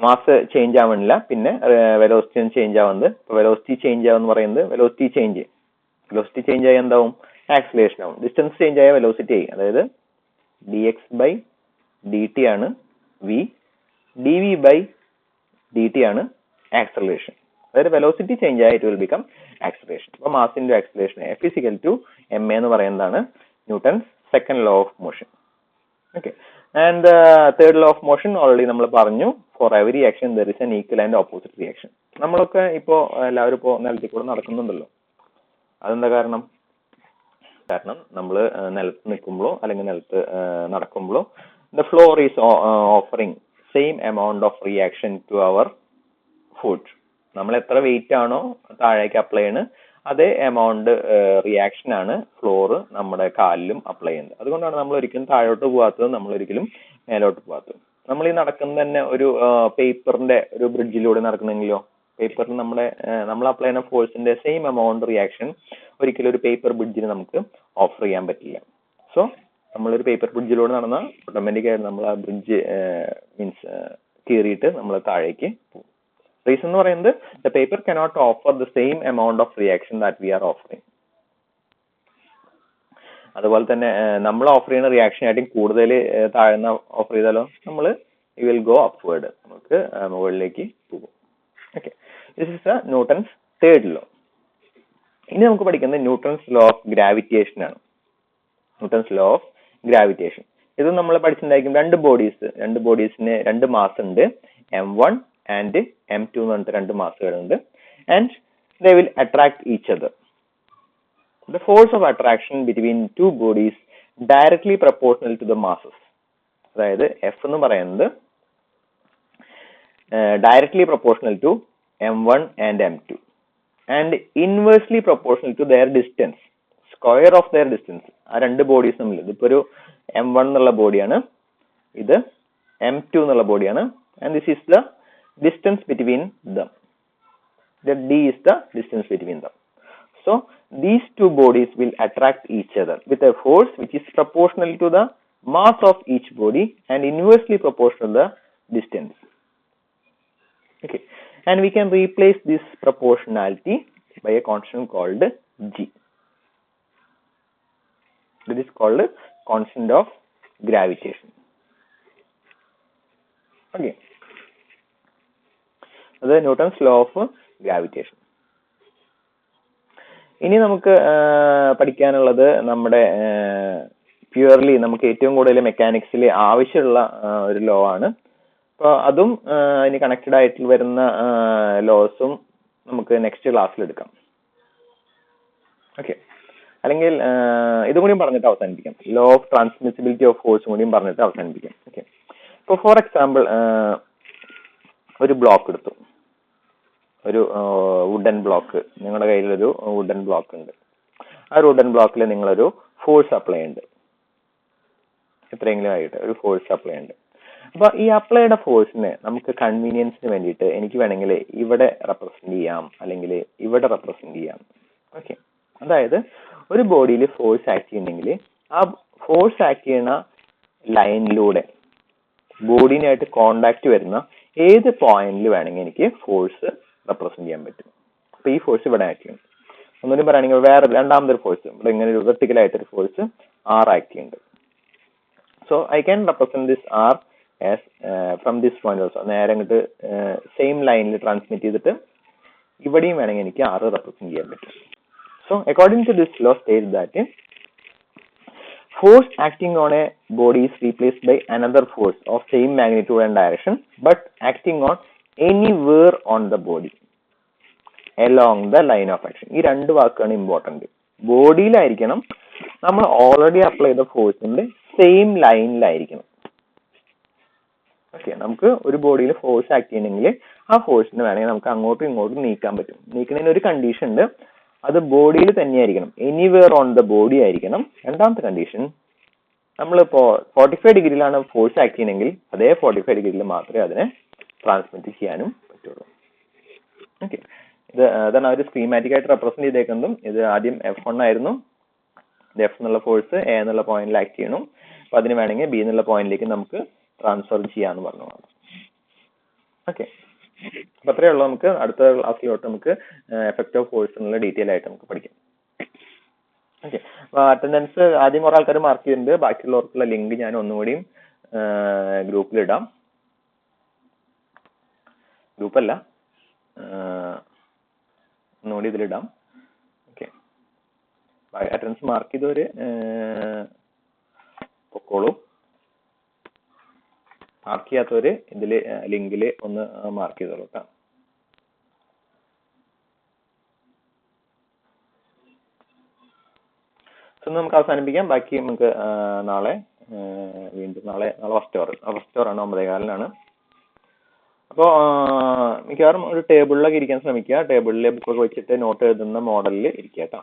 മാസ് ചേഞ്ച് ആവണില്ല, പിന്നെ വെലോസിറ്റി ചേഞ്ച് ആവുന്നത്. ഇപ്പൊ വെലോസിറ്റി ചേഞ്ച് ആവെന്ന് പറയുന്നത് വെലോസിറ്റി ചേഞ്ച് ആയി എന്താവും? ആക്സിലറേഷൻ ആവും. ഡിസ്റ്റൻസ് ചേഞ്ച് ആയ വെലോസിറ്റി ആയി. അതായത് dx/dt ആണ് v, dv/dt ആണ് ആക്സിലറേഷൻ. അതായത് വെലോസിറ്റി ചേഞ്ച് ആയി ഇറ്റ് വിൽ ബിക്കം ആക്സിലറേഷൻ. അപ്പൊ mass into acceleration F is equal to M എന്ന് പറയുന്നതാണ് Newton's second law of motion. Okay, and third law of motion already നമ്മൾ പറഞ്ഞു. For every action there is an equal and opposite reaction. നമ്മളൊക്കെ ഇപ്പോ എല്ലാവരും ഇപ്പോ നിലത്തിൽ കൂടെ നടക്കുന്നുണ്ടല്ലോ. അതെന്താ കാരണം നമ്മൾ നിലത്ത് നിൽക്കുമ്പോഴോ അല്ലെങ്കിൽ നിലത്ത് നടക്കുമ്പോഴോ the floor is offering same amount of reaction to our food. നമ്മൾ എത്ര വെയിറ്റ് ആണോ താഴേക്ക് അപ്ലൈ ചെയ്യുന്നത് അതേ എമൗണ്ട് റിയാക്ഷൻ ആണ് ഫ്ലോറ് നമ്മുടെ കാലിലും അപ്ലൈ ചെയ്യുന്നത്. അതുകൊണ്ടാണ് നമ്മൾ ഒരിക്കലും താഴോട്ട് പോകാത്തത്, നമ്മൾ ഒരിക്കലും മേലോട്ട് പോകാത്തത്. നമ്മൾ ഈ നടക്കുന്നത് തന്നെ ഒരു പേപ്പറിന്റെ ഒരു ബ്രിഡ്ജിലൂടെ നടക്കണമെങ്കിലോ പേപ്പറിൽ നമ്മൾ അപ്ലൈ ചെയ്യുന്ന ഫോഴ്സിന്റെ സെയിം എമൗണ്ട് റിയാക്ഷൻ ഒരിക്കലും ഒരു പേപ്പർ ബ്രിഡ്ജിന് നമുക്ക് ഓഫർ ചെയ്യാൻ പറ്റില്ല. സോ നമ്മളൊരു പേപ്പർ ബ്രിഡ്ജിലൂടെ നടന്നാൽ ഓട്ടോമാറ്റിക്കായിട്ട് നമ്മൾ ആ ബ്രിഡ്ജ് മീൻസ് കീറിയിട്ട് നമ്മൾ താഴേക്ക് പോകും. റീസൺ എന്ന് പറയുന്നത് the paper cannot offer the same amount of reaction that we R offering. അതുപോലെ തന്നെ നമ്മൾ ഓഫർ ചെയ്യുന്ന റിയാക്ഷൻ ആയിട്ടും കൂടുതൽ താഴ്ന്ന ഓഫർ ചെയ്താലോ നമ്മൾ യു വിൽ ഗോ അപ്വേർഡ്, നമുക്ക് മുകളിലേക്ക് പോകും. Okay, this is the Newton's third law. ഇനി നമുക്ക് പഠിക്കുന്നത് ന്യൂട്ടൺസ് ലോ ഓഫ് ഗ്രാവിറ്റേഷൻ ആണ്. ന്യൂട്ടൺസ് ലോ ഓഫ് ഗ്രാവിറ്റേഷൻ ഇത് നമ്മൾ പഠിച്ചിട്ടുണ്ടായിരിക്കും. രണ്ട് ബോഡീസിന് രണ്ട് മാസ് ഉണ്ട്, M1 ആൻഡ് M2 എന്ന് പറഞ്ഞിട്ട് രണ്ട് മാസുകളുണ്ട്. And they will attract each other. The force of attraction between two bodies directly proportional to the masses. അതായത് F എന്ന് പറയുന്നത് directly proportional to M1 and M2 and inversely proportional to their distance, square of their distance. ആ രണ്ട് bodies തമ്മിൽ, ഇതിപ്പോ ഒരു M1 എന്നുള്ള ബോഡിയാണ്, ഇത് M2 എന്നുള്ള ബോഡിയാണ്. and this is the distance between them. The d is the distance between them. So these two bodies will attract each other with a force which is proportional to the mass of each body and inversely proportional to the distance. Okay, and we can replace this proportionality by a constant called G. This is called constant of gravitation. Okay, that's Newton's law of gravitation. ഇനി നമുക്ക് പഠിക്കാനുള്ളത് നമ്മുടെ purely നമുക്ക് ഏറ്റവും കൂടുതൽ മെക്കാനിക്സിൽ ആവശ്യമുള്ള ഒരു ലോ ആണ്. അപ്പോൾ അതും അതിന് കണക്റ്റഡ് ആയിട്ട് വരുന്ന ലോസും നമുക്ക് നെക്സ്റ്റ് ക്ലാസ്സിൽ എടുക്കാം. ഓക്കെ, അല്ലെങ്കിൽ ഇതും കൂടിയും പറഞ്ഞിട്ട് അവസാനിപ്പിക്കാം. ലോ ഓഫ് ട്രാൻസ്മിസിബിലിറ്റി ഓഫ് ഫോഴ്സും കൂടിയും പറഞ്ഞിട്ട് അവസാനിപ്പിക്കാം. ഓക്കെ, ഇപ്പോൾ ഫോർ എക്സാമ്പിൾ ഒരു ബ്ലോക്ക് എടുത്തു, ഒരു വുഡൻ ബ്ലോക്ക്. നിങ്ങളുടെ കയ്യിലൊരു വുഡൻ ബ്ലോക്ക് ഉണ്ട്. ആ വുഡൻ ബ്ലോക്കിൽ നിങ്ങളൊരു ഫോഴ്സ് അപ്ലൈ ഉണ്ട്, എത്രയെങ്കിലും ആയിട്ട് ഒരു ഫോഴ്സ് അപ്ലൈ ഉണ്ട്. അപ്പൊ ഈ അപ്ലൈയുടെ ഫോഴ്സിന് നമുക്ക് കൺവീനിയൻസിന് വേണ്ടിയിട്ട് എനിക്ക് വേണമെങ്കിൽ ഇവിടെ റെപ്രസെന്റ് ചെയ്യാം, അല്ലെങ്കിൽ ഇവിടെ റെപ്രസെന്റ് ചെയ്യാം. ഓക്കെ, അതായത് ഒരു ബോഡിയിൽ ഫോഴ്സ് ആക്ട് ചെയ്യുന്നെങ്കിൽ ആ ഫോഴ്സ് ആക്ട് ചെയ്യുന്ന ലൈനിലൂടെ ബോഡിനായിട്ട് കോണ്ടാക്ട് വരുന്ന ഏത് പോയിന്റിൽ വേണമെങ്കിൽ എനിക്ക് ഫോഴ്സ് റെപ്രസെന്റ് ചെയ്യാൻ പറ്റും. അപ്പൊ ഈ ഫോഴ്സ് ഇവിടെ ആക്ട് ചെയ്യും. ഒന്നുകൂടി പറയുകയാണെങ്കിൽ വേറെ രണ്ടാമതൊരു ഫോഴ്സ് ഇവിടെ ഇങ്ങനെ ഒരു വെർട്ടിക്കൽ ആയിട്ടൊരു ഫോഴ്സ് ആർ ആക്ട് ചെയ്യുന്നുണ്ട്. So I can represent this R as from this point also. നേരെ അങ്ങോട്ട് സെയിം ലൈനിൽ ട്രാൻസ്മിറ്റ് ചെയ്തിട്ട് ഇവിടെയും വേണമെങ്കിൽ എനിക്ക് ആർ റെപ്രസെന്റ് ചെയ്യാൻ പറ്റും. So according to this law state that force acting on a body is replaced by another force of same magnitude and direction but acting on anywhere on the body along the line of action. ഈ രണ്ട് വാക്കാണ് important. ബോഡിയിലായിരിക്കണം, നമ്മൾ already apply ചെയ്ത ഫോഴ്സിന്റെ same ലൈനിലായിരിക്കണം. Okay, നമുക്ക് ഒരു ബോഡിയിൽ force act ചെയ്യണമെങ്കിൽ ആ ഫോഴ്സിന് വേണമെങ്കിൽ നമുക്ക് അങ്ങോട്ടും ഇങ്ങോട്ടും നീക്കാൻ പറ്റും. നീക്കുന്നതിന് ഒരു കണ്ടീഷൻ ഉണ്ട്, അത് ബോഡിയിൽ തന്നെയായിരിക്കണം, എനിവേർ ഓൺ ദ ബോഡി ആയിരിക്കണം. രണ്ടാമത്തെ കണ്ടീഷൻ, നമ്മളിപ്പോ 45 ഡിഗ്രിയിലാണ് ഫോഴ്സ് ആക്ട് ചെയ്യണമെങ്കിൽ അതേ 45 ഡിഗ്രിയിൽ മാത്രമേ അതിനെ ട്രാൻസ്മിറ്റ് ചെയ്യാനും പറ്റുള്ളൂ. ഓക്കെ, അതാണ് ഒരു സ്കീമാറ്റിക് ആയിട്ട് റെപ്രസെന്റ് ചെയ്തേക്കുന്നതും. ഇത് ആദ്യം F1 ആയിരുന്നു. ഇത് F എന്നുള്ള ഫോഴ്സ് A എന്നുള്ള പോയിന്റിൽ ആക്ട് ചെയ്യണം. അപ്പൊ അതിന് വേണമെങ്കിൽ B എന്നുള്ള പോയിന്റിലേക്ക് നമുക്ക് ട്രാൻസ്ഫർ ചെയ്യാന്ന് പറഞ്ഞു. ഓക്കെ, അപ്പൊ അത്രയേ ഉള്ളൂ. നമുക്ക് അടുത്ത ക്ലാസ്സിലോട്ട് നമുക്ക് എഫക്റ്റ് ഓഫ് ഫോഴ്സ് എന്നുള്ള ഡീറ്റെയിൽ ആയിട്ട് നമുക്ക് പഠിക്കാം. ഓക്കെ, അപ്പൊ അറ്റൻഡൻസ് ആദ്യം കുറെ ആൾക്കാർ മാർക്ക് ചെയ്തിട്ടുണ്ട്. ബാക്കിയുള്ളവർക്കുള്ള ലിങ്ക് ഞാൻ ഒന്നുകൂടിയും ഗ്രൂപ്പിലിടാം. ഗ്രൂപ്പല്ല, ഒന്നുകൂടി ഇതിലിടാം. ഓക്കെ, അറ്റൻഡൻസ് മാർക്ക് ചെയ്തവര് പൊക്കോളൂ. മാർക്ക് ചെയ്യാത്തവര് ഇതില് ലിങ്കില് ഒന്ന് മാർക്ക് ചെയ്തോളൂ കേട്ടോ. നമുക്ക് അവസാനിപ്പിക്കാം. ബാക്കി നമുക്ക് നാളെ വീണ്ടും നാളെ ഫസ്റ്റ് അവറാണ് 9:15. അപ്പോൾ മിക്കവാറും ഒരു ടേബിളിലൊക്കെ ഇരിക്കാൻ ശ്രമിക്കുക. ടേബിളിലെ ബുക്കൊക്കെ വെച്ചിട്ട് നോട്ട് എഴുതുന്ന മോഡലിൽ ഇരിക്കുക കേട്ടോ.